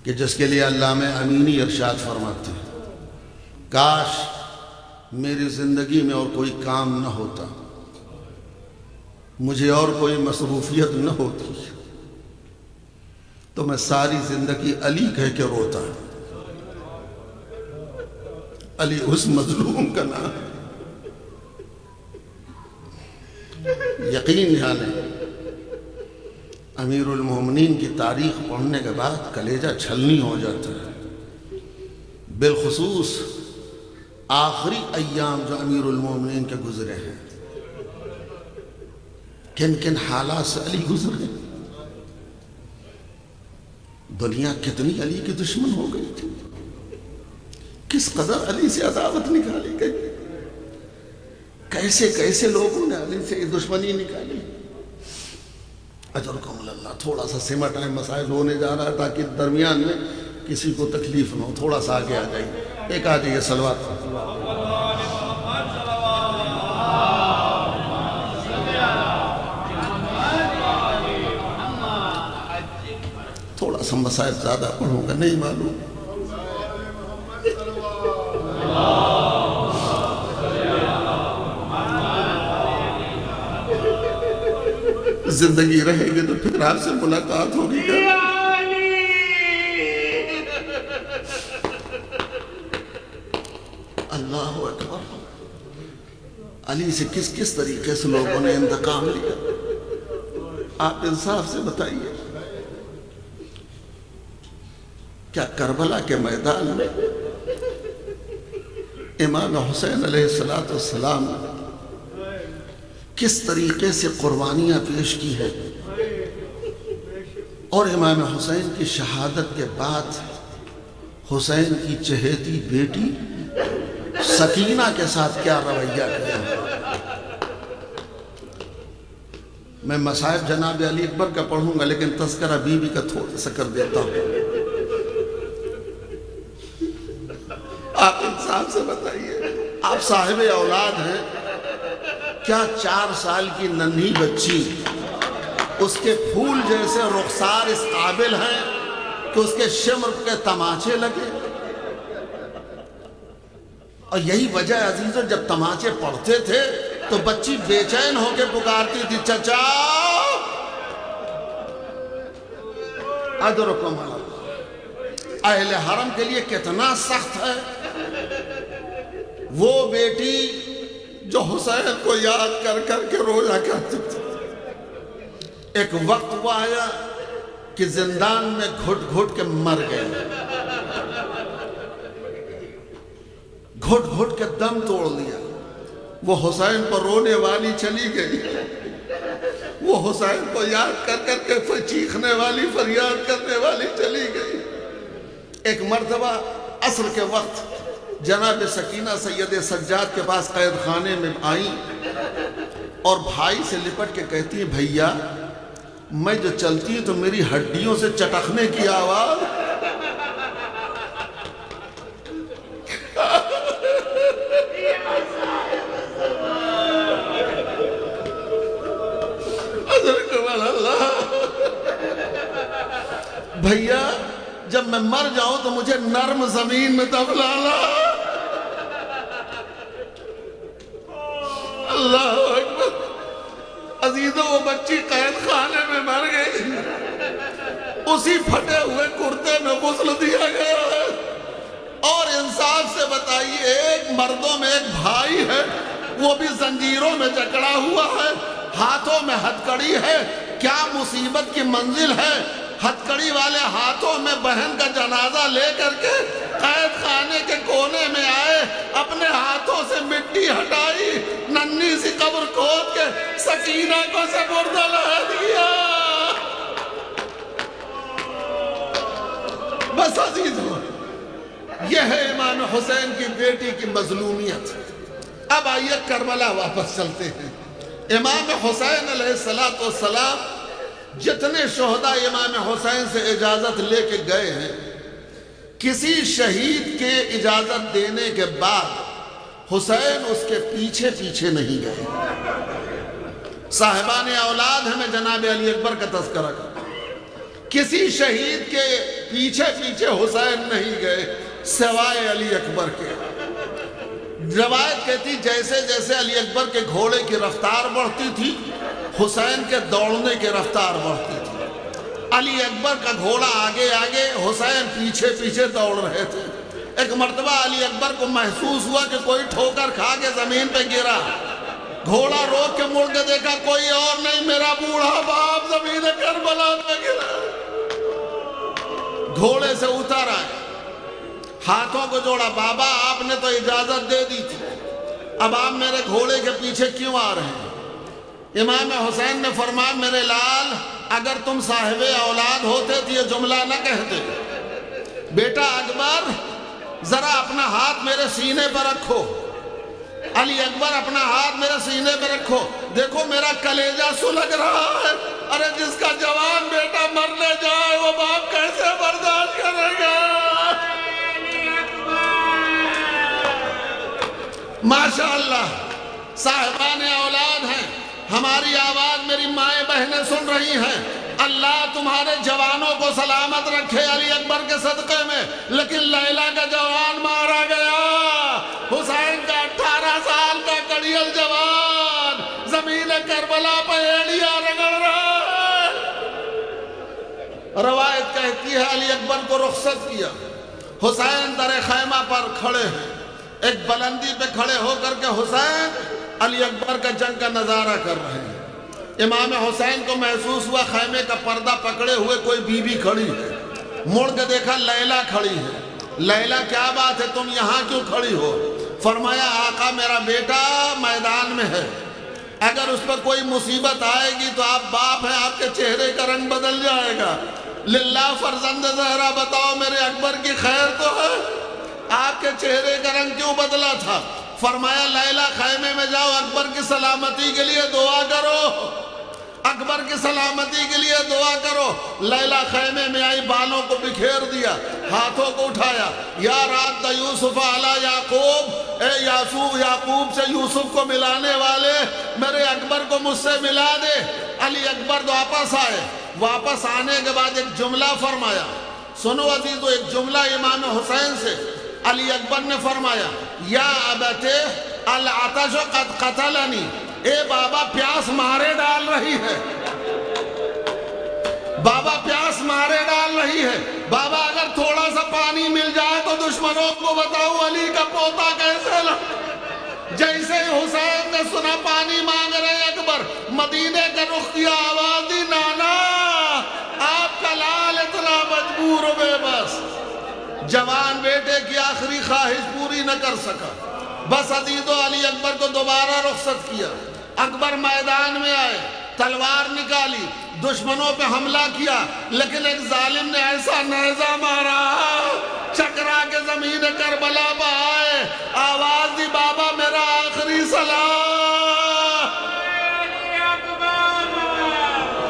کہ جس کے لیے علامہ امینی ارشاد فرماتے ہیں، کاش میری زندگی میں اور کوئی کام نہ ہوتا، مجھے اور کوئی مصروفیت نہ ہوتی، تو میں ساری زندگی علی کہہ کے روتا۔ علی اس مظلوم کا نام ہے۔ یقین جانے امیر المومنین کی تاریخ پڑھنے کے بعد کلیجہ چھلنی ہو جاتا ہے، بالخصوص آخری ایام جو امیر المومنین کے گزرے ہیں، کن کن حالات سے علی گزرے، دنیا کتنی علی کی دشمن ہو گئی تھی، کس قدر علی سے عداوت نکالی گئی، کیسے کیسے لوگوں نے علی سے دشمنی نکالی۔ اجرکم اللہ، تھوڑا سا سمٹ ہے، مسائل ہونے جا رہا ہے تاکہ درمیان میں کسی کو تکلیف نہ ہو، تھوڑا سا آگے آ جائیے، ایک آ جائیے صلوات۔ تھوڑا سا مسائل زیادہ پڑھوں گا، نہیں معلوم۔ زندگی رہے گی تو پھر آپ سے ملاقات ہوگی کیا؟ اللہ اکبر۔ علی سے کس کس طریقے سے لوگوں نے انتقام لیا، آپ انصاف سے بتائیے۔ کیا کربلا کے میدان میں امام حسین علیہ السلام نے کس طریقے سے قربانیاں پیش کی ہیں، اور امام حسین کی شہادت کے بعد حسین کی چہیتی بیٹی سکینہ کے ساتھ کیا رویہ کیا۔ میں مصائب جناب علی اکبر کا پڑھوں گا، لیکن تذکرہ بی بی کا تھوڑا سا کر دیتا ہوں۔ آپ انصاف سے بتائیے، آپ صاحب اولاد ہیں، کیا 4 سال کی ننھی بچی اس کے پھول جیسے رخسار اس قابل ہیں کہ اس کے شمر کے تماچے لگے؟ اور یہی وجہ عزیزو، جب تماچے پڑھتے تھے تو بچی بے چین ہو کے پکارتی تھی، چچا ادرکم اللہ۔ اہل حرم کے لیے کتنا سخت ہے وہ بیٹی جو حسین کو یاد کر کر کے رویا کرتی تھی۔ ایک وقت وہ آیا کہ زندان میں گھٹ گھٹ کے مر گئے، گھٹ گھٹ کے دم توڑ لیا۔ وہ حسین پر رونے والی چلی گئی، وہ حسین کو یاد کر کر کے چیخنے والی، فریاد کرنے والی چلی گئی۔ ایک مرتبہ عصر کے وقت جناب سکینہ سید سجاد کے پاس قید خانے میں آئیں اور بھائی سے لپٹ کے کہتی ہیں، بھیا میں جو چلتی ہوں تو میری ہڈیوں سے چٹکنے کی آواز۔ بھیا جب میں مر جاؤں تو مجھے نرم زمین میں دفنانا۔ اللہ اکبر. عزیزوں وہ بچی قید خانے میں مر گئی, اسی پھٹے ہوئے کرتے میں غسل دیا گیا ہے. اور انصاف سے بتائیے, ایک مردوں میں ایک بھائی ہے, وہ بھی زنجیروں میں جکڑا ہوا ہے, ہاتھوں میں ہتھکڑی ہے. کیا مصیبت کی منزل ہے. ہتھکڑی والے ہاتھوں میں بہن کا جنازہ لے کر کے قید خانے کے کونے میں آئے, اپنے ہاتھوں سے مٹی ہٹائی, ننھی سی قبر کھود کے سکینہ کو سپرد لہا دیا. بس عزیزوں, یہ ہے امام حسین کی بیٹی کی مظلومیت. اب آئیے کربلا واپس چلتے ہیں. امام حسین علیہ السلام جتنے شہداء امام حسین سے اجازت لے کے گئے ہیں, کسی شہید کے اجازت دینے کے بعد حسین اس کے پیچھے پیچھے نہیں گئے. صاحبان اولاد ہمیں جناب علی اکبر کا تذکرہ کرا, کسی شہید کے پیچھے پیچھے حسین نہیں گئے سوائے علی اکبر کے. روایت کہتی جیسے جیسے علی اکبر کے گھوڑے کی رفتار بڑھتی تھی, حسین کے دوڑنے کی رفتار بڑھتی تھی. علی اکبر کا گھوڑا آگے آگے, حسین پیچھے پیچھے دوڑ رہے تھے. ایک مرتبہ علی اکبر کو محسوس ہوا کہ کوئی ٹھوکر کھا کے زمین پہ گرا. گھوڑا روک کے مڑ کے دیکھا, کوئی اور نہیں, میرا بوڑھا باپ زمین کربلا پہ گرا. گھوڑے سے اتر آئے, ہاتھوں کو جوڑا, بابا آپ نے تو اجازت دے دی تھی, اب آپ میرے گھوڑے کے پیچھے کیوں آ رہے ہیں؟ امام حسین نے فرمایا, میرے لال اگر تم صاحب اولاد ہوتے تو یہ جملہ نہ کہتے. بیٹا اکبر ذرا اپنا ہاتھ میرے سینے پر رکھو. علی اکبر اپنا ہاتھ میرے سینے پر رکھو, دیکھو میرا کلیجہ سلگ رہا ہے. ارے جس کا جوان بیٹا مرنے جائے وہ باپ کیسے برداشت کرے گا؟ ماشاءاللہ صاحبان اولاد ہیں, ہماری آواز میری مائیں بہنیں سن رہی ہیں. اللہ تمہارے جوانوں کو سلامت رکھے علی اکبر کے صدقے میں. لیکن لیلا کا جوان مارا گیا, حسین کا 18 سال کا کڑیل جوان زمین کربلا پہ ایڑیاں رگڑ رہا ہے. روایت کہتی ہے علی اکبر کو رخصت کیا. حسین در خیمہ پر کھڑے ہیں, ایک بلندی پہ کھڑے ہو کر کے حسین علی اکبر کا جنگ کا نظارہ کر رہے ہیں. امام حسین کو محسوس ہوا خیمے کا پردہ پکڑے ہوئے کوئی بی بی کھڑی ہے. مڑ کے دیکھا لیلا کھڑی ہے. لیلا کیا بات ہے, تم یہاں کیوں کھڑی ہو؟ فرمایا آقا میرا بیٹا میدان میں ہے, اگر اس پر کوئی مصیبت آئے گی تو آپ باپ ہیں, آپ کے چہرے کا رنگ بدل جائے گا. للہ فرزند زہرا بتاؤ میرے اکبر کی خیر تو ہے, آپ کے چہرے کا رنگ کیوں بدلا تھا؟ فرمایا لیلا خیمے میں جاؤ, اکبر کی سلامتی کے لیے دعا کرو, اکبر کی سلامتی کے لیے دعا کرو. لیلا خیمے میں آئی, بالوں کو بکھیر دیا, ہاتھوں کو اٹھایا, یا رات یوسف علی یعقوب, اے یعقوب سے یوسف کو ملانے والے میرے اکبر کو مجھ سے ملا دے. علی اکبر واپس آئے. واپس آنے کے بعد ایک جملہ فرمایا, سنو عزیزو, ایک جملہ امام حسین سے. علی اکبر نے فرمایا, یا ابتے العطش قد قتلنی, اے بابا پیاس مارے ڈال رہی ہے, بابا پیاس مارے ڈال رہی ہے. بابا اگر تھوڑا سا پانی مل جائے تو دشمنوں کو بتاؤ علی کا پوتا کیسے جیسے حسین نے سنا پانی مانگ رہے اکبر, مدینے کا رخ کیا, آواز دی, نانا آپ کا لال اتنا مجبور ہو بے بس. جوان بیٹے کی آخری خواہش پوری نہ کر سکا. بس عزیزو علی اکبر کو دوبارہ رخصت کیا. اکبر میدان میں آئے, تلوار نکالی, دشمنوں پہ حملہ کیا, لیکن ایک ظالم نے ایسا نیزہ مارا, چکرا کے زمین کربلا پہ آئے, آواز دی, بابا میرا آخری سلام.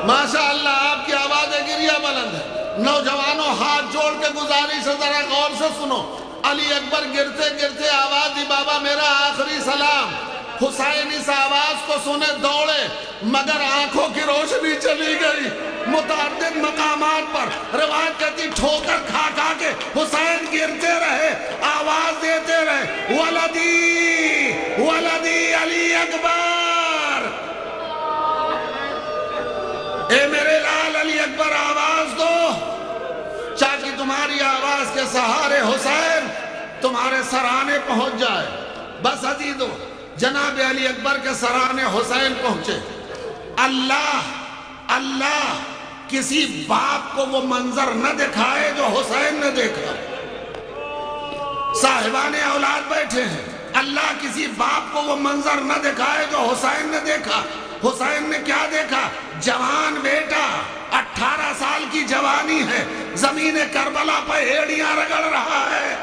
ماشاءاللہ آپ کی آواز گریہ بلند ہے. نوجوانوں ہاتھ جوڑ کے گزارش ہے, ذرا غور سے سنو. علی اکبر گرتے گرتے آواز دی, بابا میرا آخری سلام. حسین اس آواز کو سنے دوڑے, مگر آنکھوں کی روشنی چلی گئی. متعدد مقامات پر روایت کہتی ٹھوکر کھا کھا کے حسین گرتے رہے, آواز دیتے رہے, ولدی ولدی علی اکبر. علی اکبر آواز دو تاکہ تمہاری آواز کے سہارے حسین تمہارے سرانے پہنچ جائے. بس عزیزو جناب علی اکبر کے سرانے حسین پہنچے. اللہ کسی باپ کو وہ منظر نہ دکھائے جو حسین نے دیکھا. صاحبان اولاد بیٹھے ہیں. اللہ کسی باپ کو وہ منظر نہ دکھائے جو حسین نے دیکھا. حسین نے کیا دیکھا؟ جوان بیٹا 18 سال کی جوانی ہے, زمین کربلا پہ ایڑیاں رگڑ رہا ہے.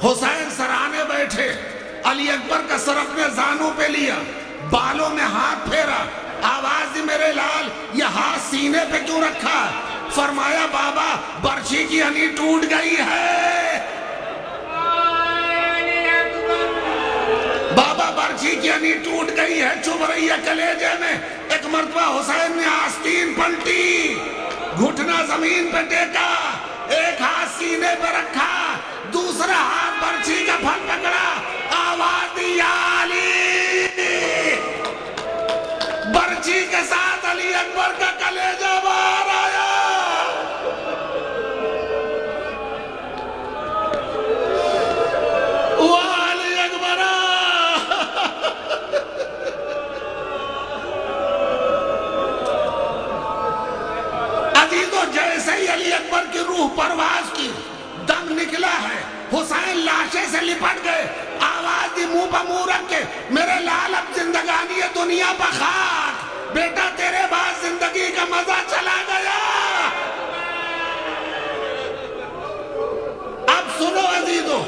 حسین سرانے بیٹھے, علی اکبر کا سر اپنے زانوں پہ لیا, بالوں میں ہاتھ پھیرا, آواز دی میرے لال یہ ہاتھ سینے پہ کیوں رکھا؟ فرمایا بابا برچھی کی ہنی ٹوٹ گئی ہے. بابا برچھی کی ہنی ٹوٹ گئی ہے, چبھ رہی ہے کلیجے میں. ایک مرتبہ حسین نے آستین پلٹی, گھٹنا زمین پہ ٹیکا, ایک ہاتھ سینے پہ رکھا, دوسرا ہاتھ برچھی کا پھل پکڑا, آواز دی یا علی. برچھی کے ساتھ علی اکبر کا کلیجہ باہر آیا. وہ علی اکبر عزیزو جیسے ہی علی اکبر کی روح پرواز کی, دم نکلا ہے, حسین لاشے سے لپٹ گئے. آواز دی منہ پہ منہ رکھ کے میرے لال اب زندگانی دنیا پہ خاک, بیٹا تیرے بعد زندگی کا مزہ چلا گیا. اب سنو عزیزو,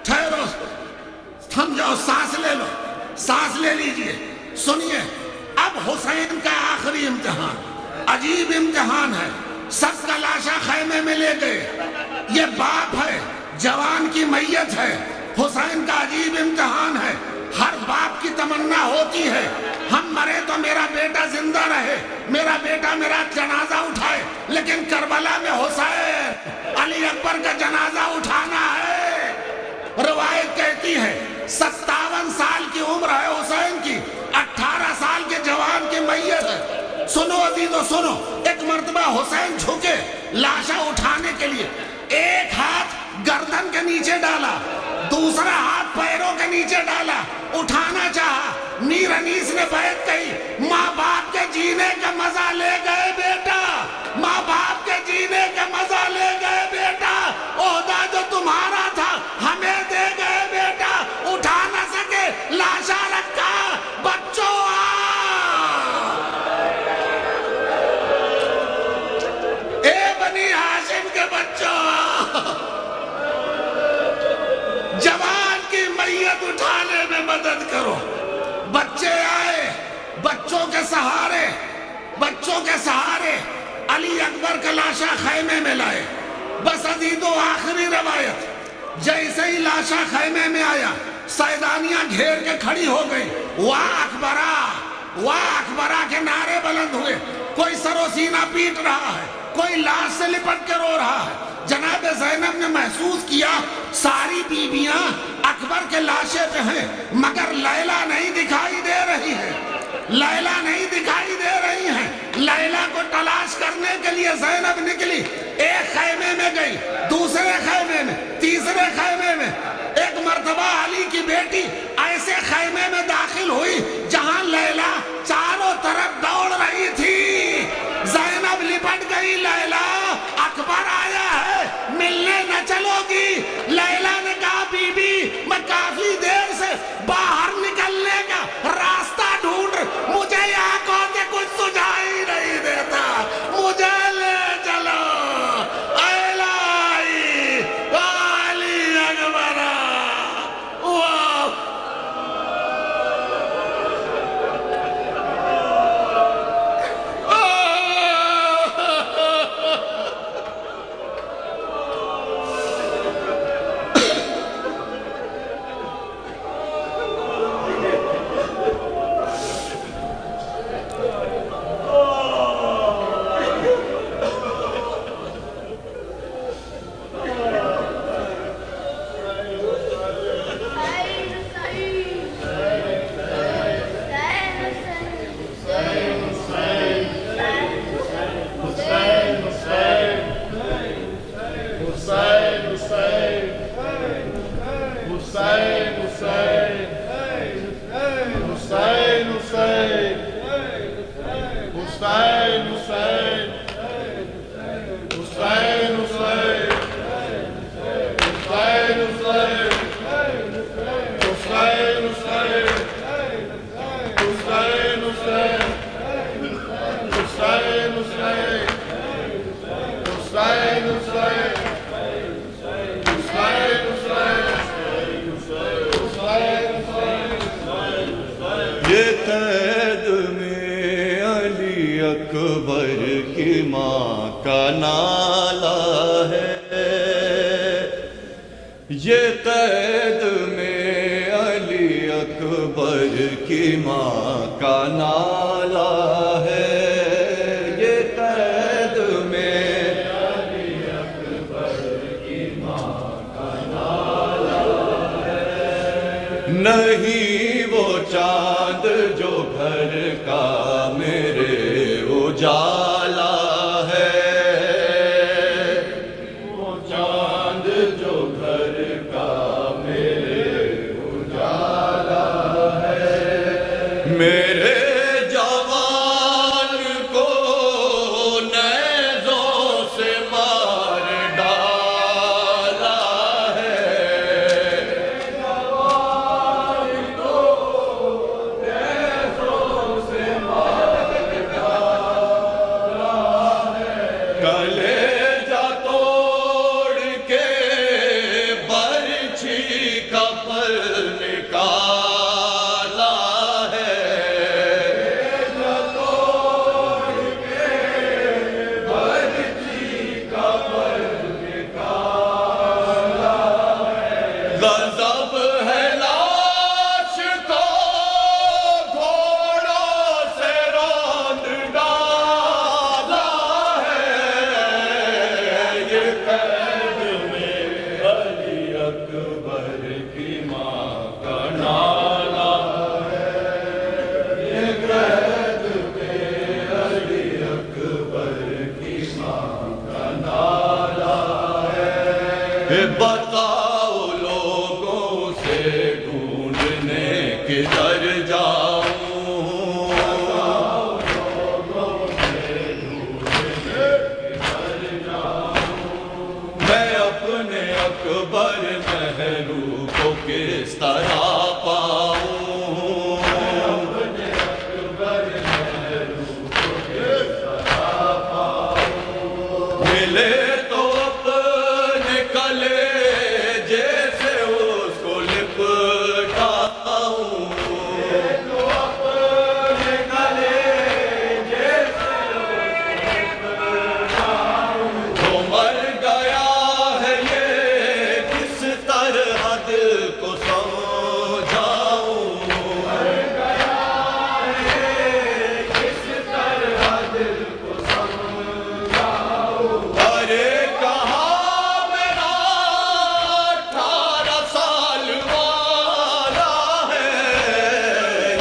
ٹھہرو, تھم جاؤ, سانس لے لیجئے. سنیے, اب حسین کا آخری امتحان, عجیب امتحان ہے. سب کا لاشا خیمے میں لے گئے, یہ باپ ہے, جوان کی میت ہے. حسین کا عجیب امتحان ہے. ہر باپ کی تمنا ہوتی ہے ہم مرے تو میرا بیٹا زندہ رہے, میرا بیٹا میرا جنازہ اٹھائے. لیکن کربلا میں حسین علی اکبر کا جنازہ اٹھانا ہے. روایت کہتی ہے 57 سال کی عمر ہے حسین کی, 18 سال کے جوان کی میت ہے. سنو عزیزو سنو, ایک مرتبہ حسین جھکے لاشا اٹھانے کے لیے, ایک ہاتھ گردن کے نیچے ڈالا, دوسرا ہاتھ پیروں کے نیچے ڈالا, اٹھانا چاہا. میر انیس نے بیعت کہی, ماں باپ کے جینے کا مزہ لے گئے بیٹا, ماں باپ کے جینے کا مزہ لے گئے بیٹا, عہدہ جو تمہارا تھا ہمیں دے گئے بیٹا. اٹھا نہ سکے لاشا رکھا, بچوں ہاشم کے بچوں, جوان کی میت اٹھانے میں مدد کرو. بچے آئے, بچوں کے سہارے علی اکبر کا لاشا خیمے میں لائے. بس عزیزو آخری روایت, جیسے ہی لاشا خیمے میں آیا سیدانیاں گھیر کے کھڑی ہو گئی. واہ اکبرہ کے نعرے بلند ہوئے. کوئی سر و سینہ پیٹ رہا ہے, کوئی لاش سے لپٹ کے رو رہا ہے. جناب زینب نے محسوس کیا ساری بیویاں اکبر کے لاشے پہ ہیں, مگر لیلا نہیں دکھائی دے رہی ہے. لیلا کو تلاش کرنے کے لیے زینب نکلی. ایک خیمے میں گئی, دوسرے خیمے میں, تیسرے خیمے میں. ایک مرتبہ علی کی بیٹی ایسے خیمے میں داخل ہوئی جہاں لیلا چاروں طرف دوڑ رہی تھی. زینب لپٹ گئی, لیلا اکبر آیا ہے, ملنے نہ چلو گی؟ لیلا نے کہا بی بی میں کافی دیر سے باہر نکلنے کا راستہ ڈھونڈ, مجھے آنکھوں سے کچھ سجائی نہیں دیتا, مجھے لے چلو. الہی علی اکبر, اکبر کی ماں کا نالہ ہے، یہ قید میں علی اکبر کی ماں کا نالہ ہے، یہ قید میں علی اکبر کی ماں کا نالہ ہے، نہیں وہ چاند جو گھر کا میرے اجالا ہے، وہ چاند جو گھر کا میرے اجالا ہے، میرے جوان کو نیزوں سے مار ڈالا ہے، کلیجہ توڑ کے برچھی کا پر نکالا ہے، کلیجہ توڑ کے برچھی کا پر نکالا ہے، غضب ہے لاش کو گھوڑوں سے روند ڈالا ہے، یہ قید میں علی اکبر کی ماں کا نالہ ہے، یہ قید میں علی اکبر کی ماں کا نالہ ہے، بتاؤ لوگوں سے ڈھونڈنے کدھر جاؤں، میں اپنے اکبر مہرو کو کس طرح پاؤں، ملے تو اپنے کلیجے سے اس کو لپٹاؤں، تو اپنے کلیجے سے تو مر گیا ہے یہ کس طرح دل کو سمجھاؤں، مر گیا ہے کس طرح دل کو سمجھاؤں، ارے کہاں میرا 18 سال والا ہے،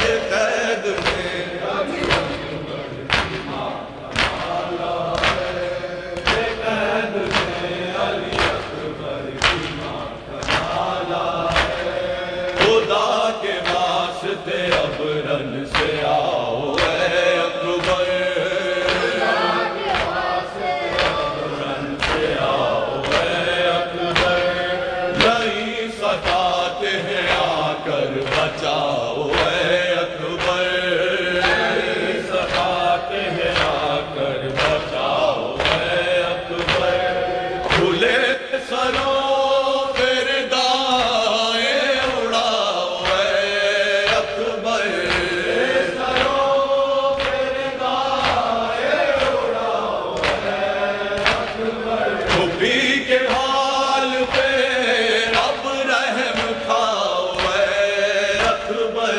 یہ قید میں علی اکبر کی ماں کا نالہ ہے، یہ قید میں علی اکبر کی ماں کا نالہ ہے، خدا کے واسطے اب رن سے آؤ اے اکبر، رن سے آؤ اے اکبر، نہیں ستاتے ہیں آ کر بچاؤ اے اکبر، نہیں ستاتے ہیں آ کر بچاؤ اے اکبر، کھلے سروں پہ ردائیں اڑاؤ اے اکبر، سروں پہ ردائیں اڑاؤ اے اکبر، چھپی کے حال پہ اب رحم کھاؤ اے اکبر،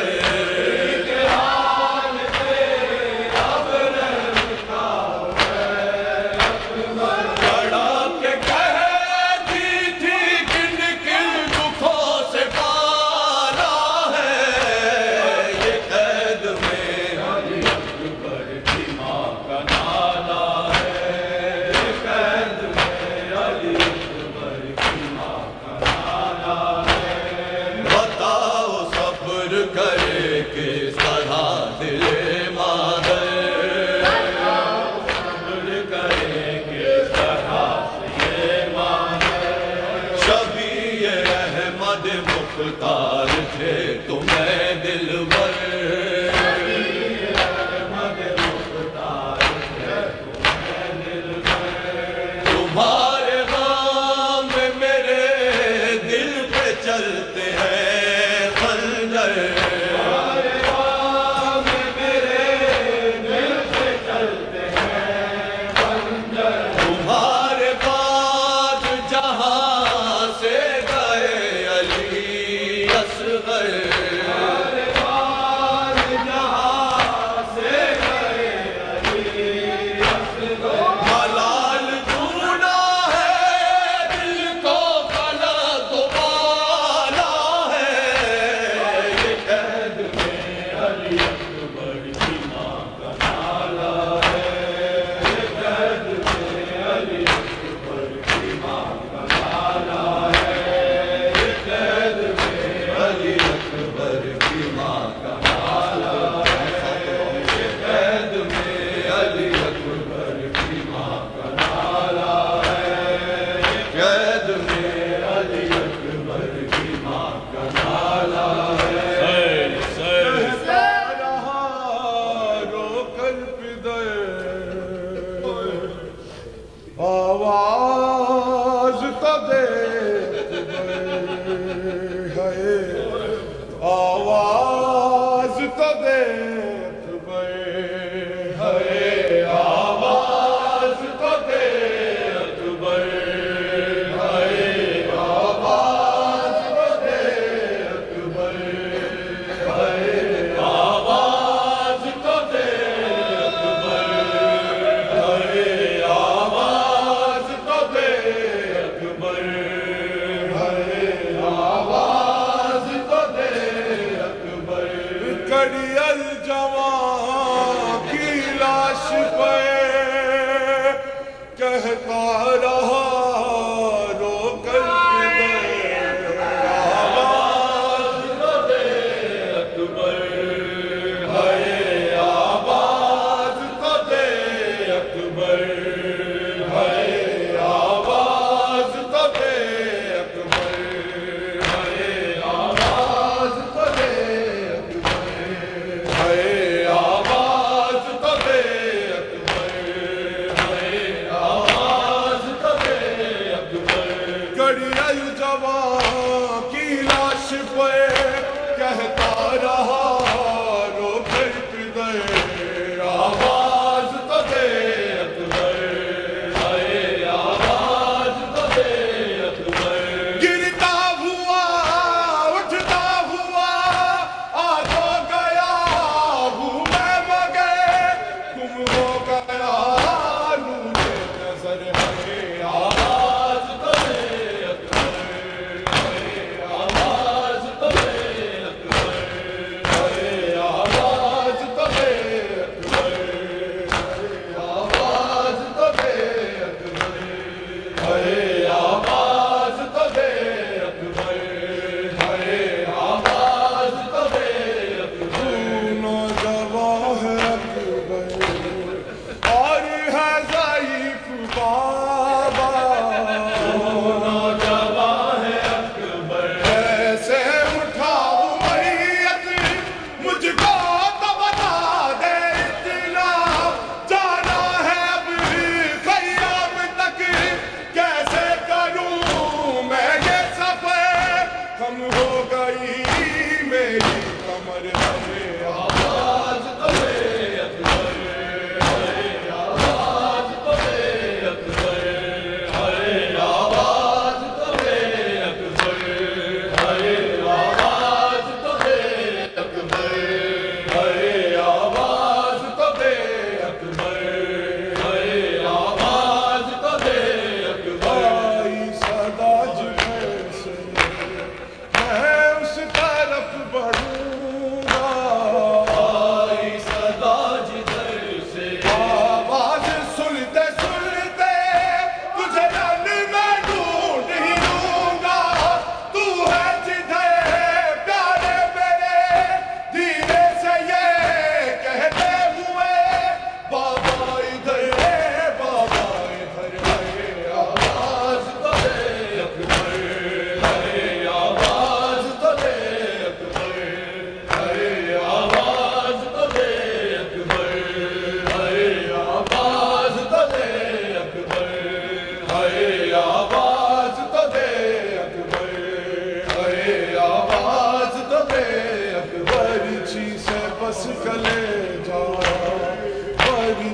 کے حال پہ اب رحم کھاؤ اے اکبر، بڑا کے کہتی تھی کن کن دکھوں سے پالا ہے، یہ قید میں علی اکبر کی ماں کا نالہ ہے، یہ قید میں علی اکبر کی ماں کا نالہ ہے، بتاؤ صبر کرے کس طرح دل مادر، صبر کرے کس طرح دل مادر، شبیہ احمد مختار تھے تمہیں دلبر، شبیہ احمد مختار تھے تمہیں دلبر، تمہارے غم میں میرے دل پہ چلتے ہیں خنجر، تمہارے غم میں میرے دل پہ چلتے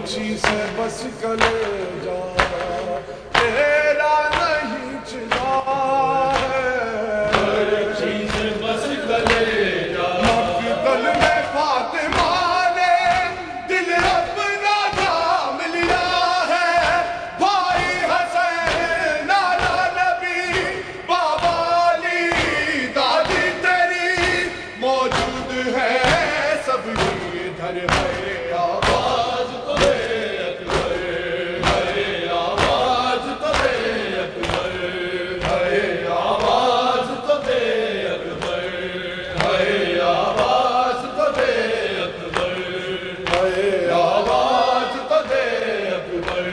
برچی سے بس کلیجا تیرا نہیں چلا ہے، برچی سے بس کلیجا مقتل میں فاطمہ نے دل اپنا تھام لیا ہے، بھائی حسین نانا نبی بابا علی دادی تیری موجود ہے سب ادھر ہے، آواز تو دے اکبر ہے، آواز تو دے اکبر ہے، آواز تو دے اکبر ہے، آواز تو دے اکبر ہے، آواز تو دے اکبر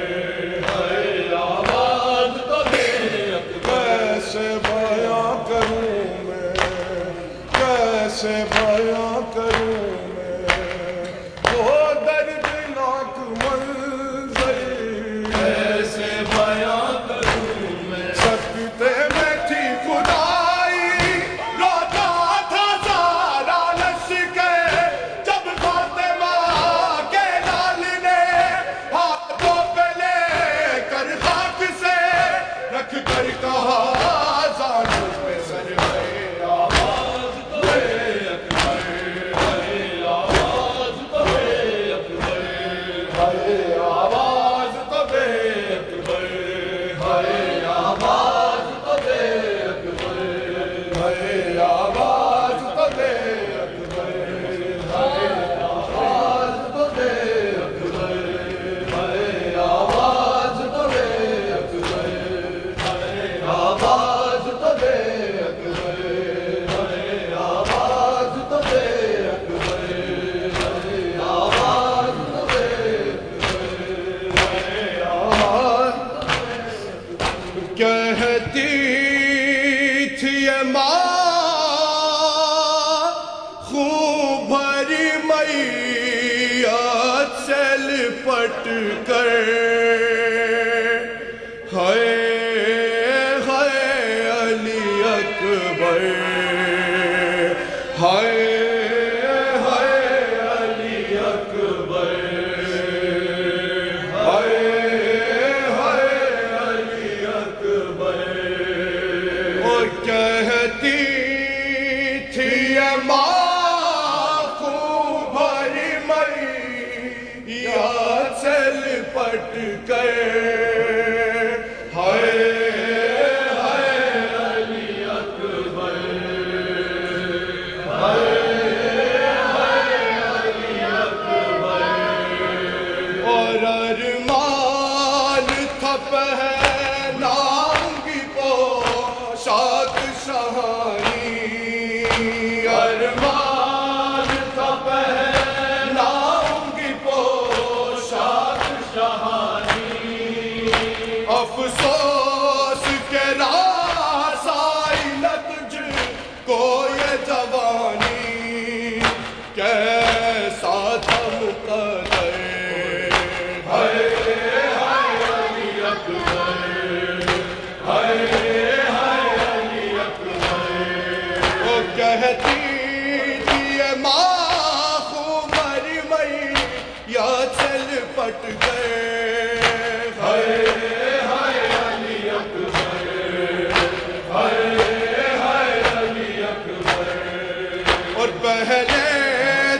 ہے، آواز تو دے اکبر۔ کیسے بیاں کروں میں، کیسے بیاں کروں میں وہ دردناک منظر، کیسے بیاں کروں میں سکتے میں تھی خدائی، روتا تھا سارا لشکر جب فاطمہ کے لال نے ہاتھوں پہ لے کر خاک سے رکھ کر کہا زانوں پہ سر ہے، آواز تو دے اکبر ہے، آواز تو دے اکبر ہے، آواز تو دے اکبر ہے، آواز تو دے اکبر ہے، آواز تو دے اکبر ہے، آواز تو دے اکبر ہے، آواز تو دے اکبر ہے، آواز تو دے اکبر ہے، آواز تو دے اکبر ہے، آواز تو دے کہتی تھی یہ ماں خون بھری میت سے لپٹ کر، ہائے ہائے علی اکبر، ہائے ہائے علی اکبر، ہائے ہائے علی اکبر۔ اور کہتی تھی یہ ماں خون بھری میت سے لپٹ کر، ہائے ہائے علی اکبر، ہائے ہائے علی اکبر۔ اور ارمان تھا پہناؤں گی پوشاک شاہی، ارمان تھا پہناؤں گی پوشاک شاہی، افسوس کے راس آئی نہ تجھ کو یہ جوانی، کیسا تھا مقدر، ہائے ہائے علی اکبر، ہائے ہائے علی اکبر۔ وہ کہتی تھی یہ ماں خون بھری میت سے لپٹ گئے، ہائے ہائے علی اکبر، ہائے ہائے علی اکبر۔ اور پہلے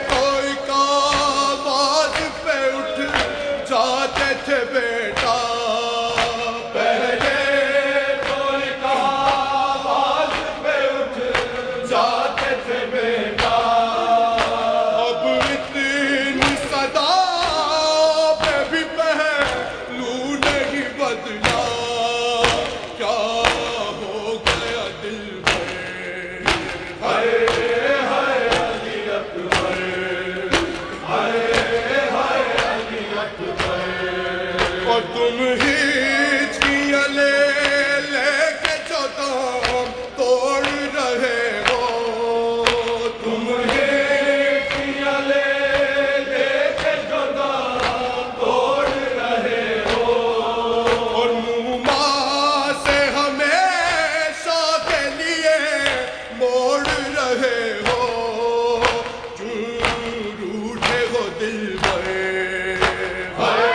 تو ایک آواز پہ اٹھ جاتے تھے بیٹا، پہلے تو ایک آواز پہ اٹھ جاتے تھے بیٹا، اب اتنی صدا پہ بھی پہلو نہیں بدلا، کیا ہو گیا دل میں، ہائے ہائے علی اکبر، ہائے ہائے علی اکبر۔ اور تم ہچکیاں لے لے کے جو دام توڑ رہے ہو، تم ہچکیاں لے لے کے جو دام توڑ رہے ہو، اور منہ سے ہمیشہ کے لیے موڑ رہے ہو، کیوں روٹھے ہو دل بھر، ہائے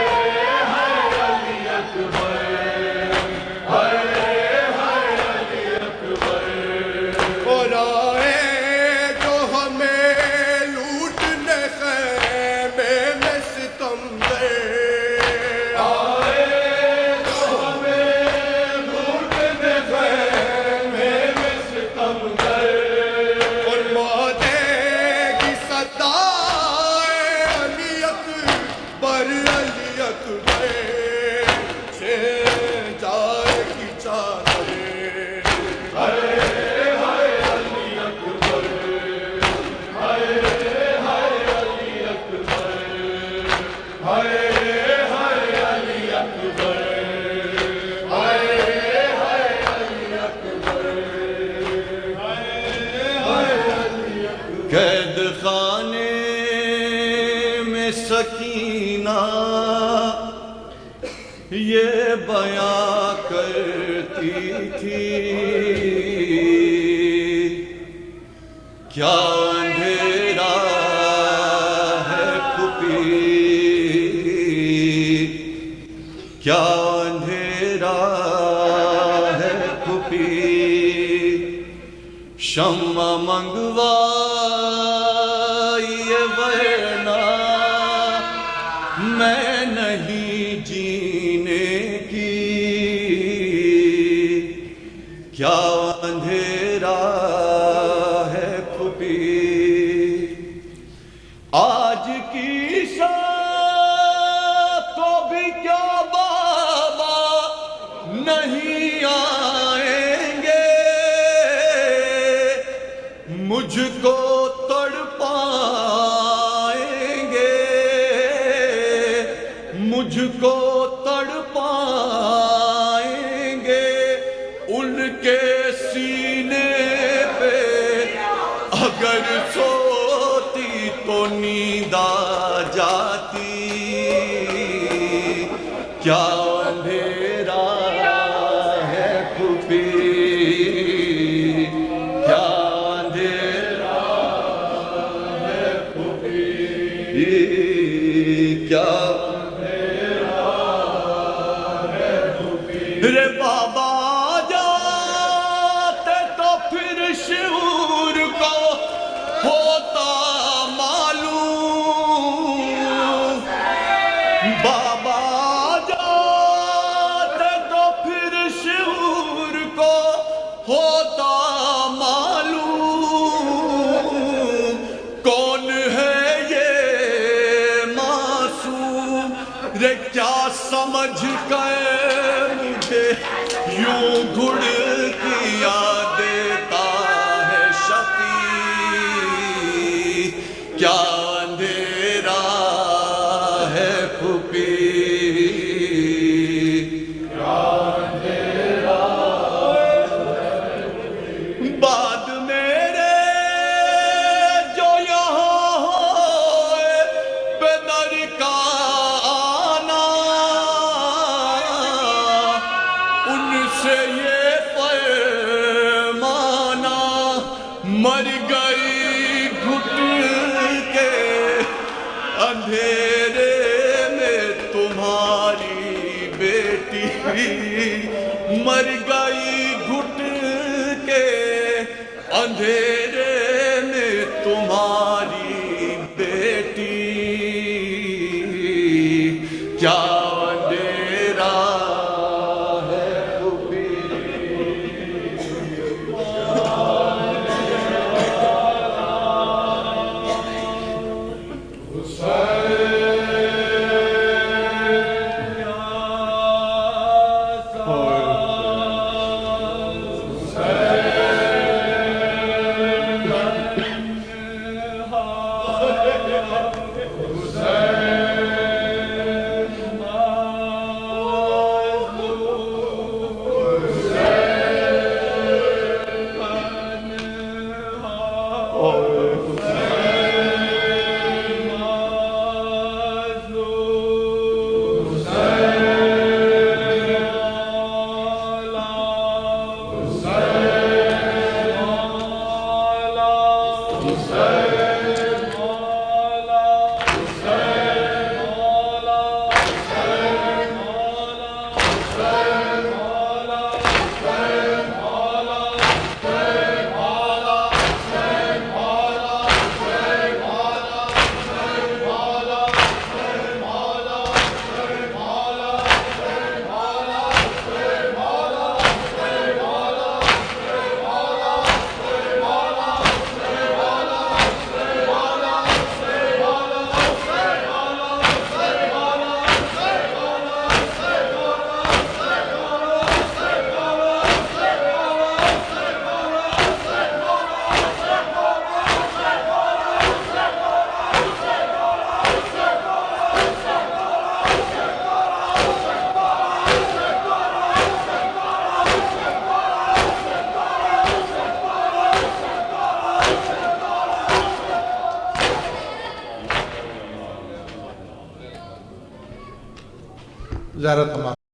قید خانے میں سکینہ یہ بیاں کرتی تھی کیا اندھیرا ہے پھوپھی کیا اندھیرا ہے پھوپھی شمع منگوا ورنہ میں نہیں جینے کی کیا اندھیرا ہے پھوپھی آج کی شام تو بھی کیا بابا نہیں آئیں گے مجھ کو مجھ کو تڑپائیں گے ان کے سینے پہ اگر سوتی تو نیند آ جاتی کیا اندھیرا ہے پھوپھی کیا اندھیرا ہے پھوپھی کیا رے بابا جاتے تو پھر شعور کو ہوتا معلوم بابا جاتے تو پھر شعور کو ہوتا معلوم کون ہے یہ معصوم رے کیا سمجھ گئے یوں گھڑ کیا دیتا ہے شفیع کیا اندھیرا ہے پھوپھی کیا اندھیرا بعد میرے جو یہاں ہوئے بدر کا سے یہ فرمانا مر گئی گھٹ کے اندھیرے میں تمہاری بیٹی مر گئی گھٹ کے اندھیرے میں تمہاری بیٹی کیا اندھیرا زیارت ہمارا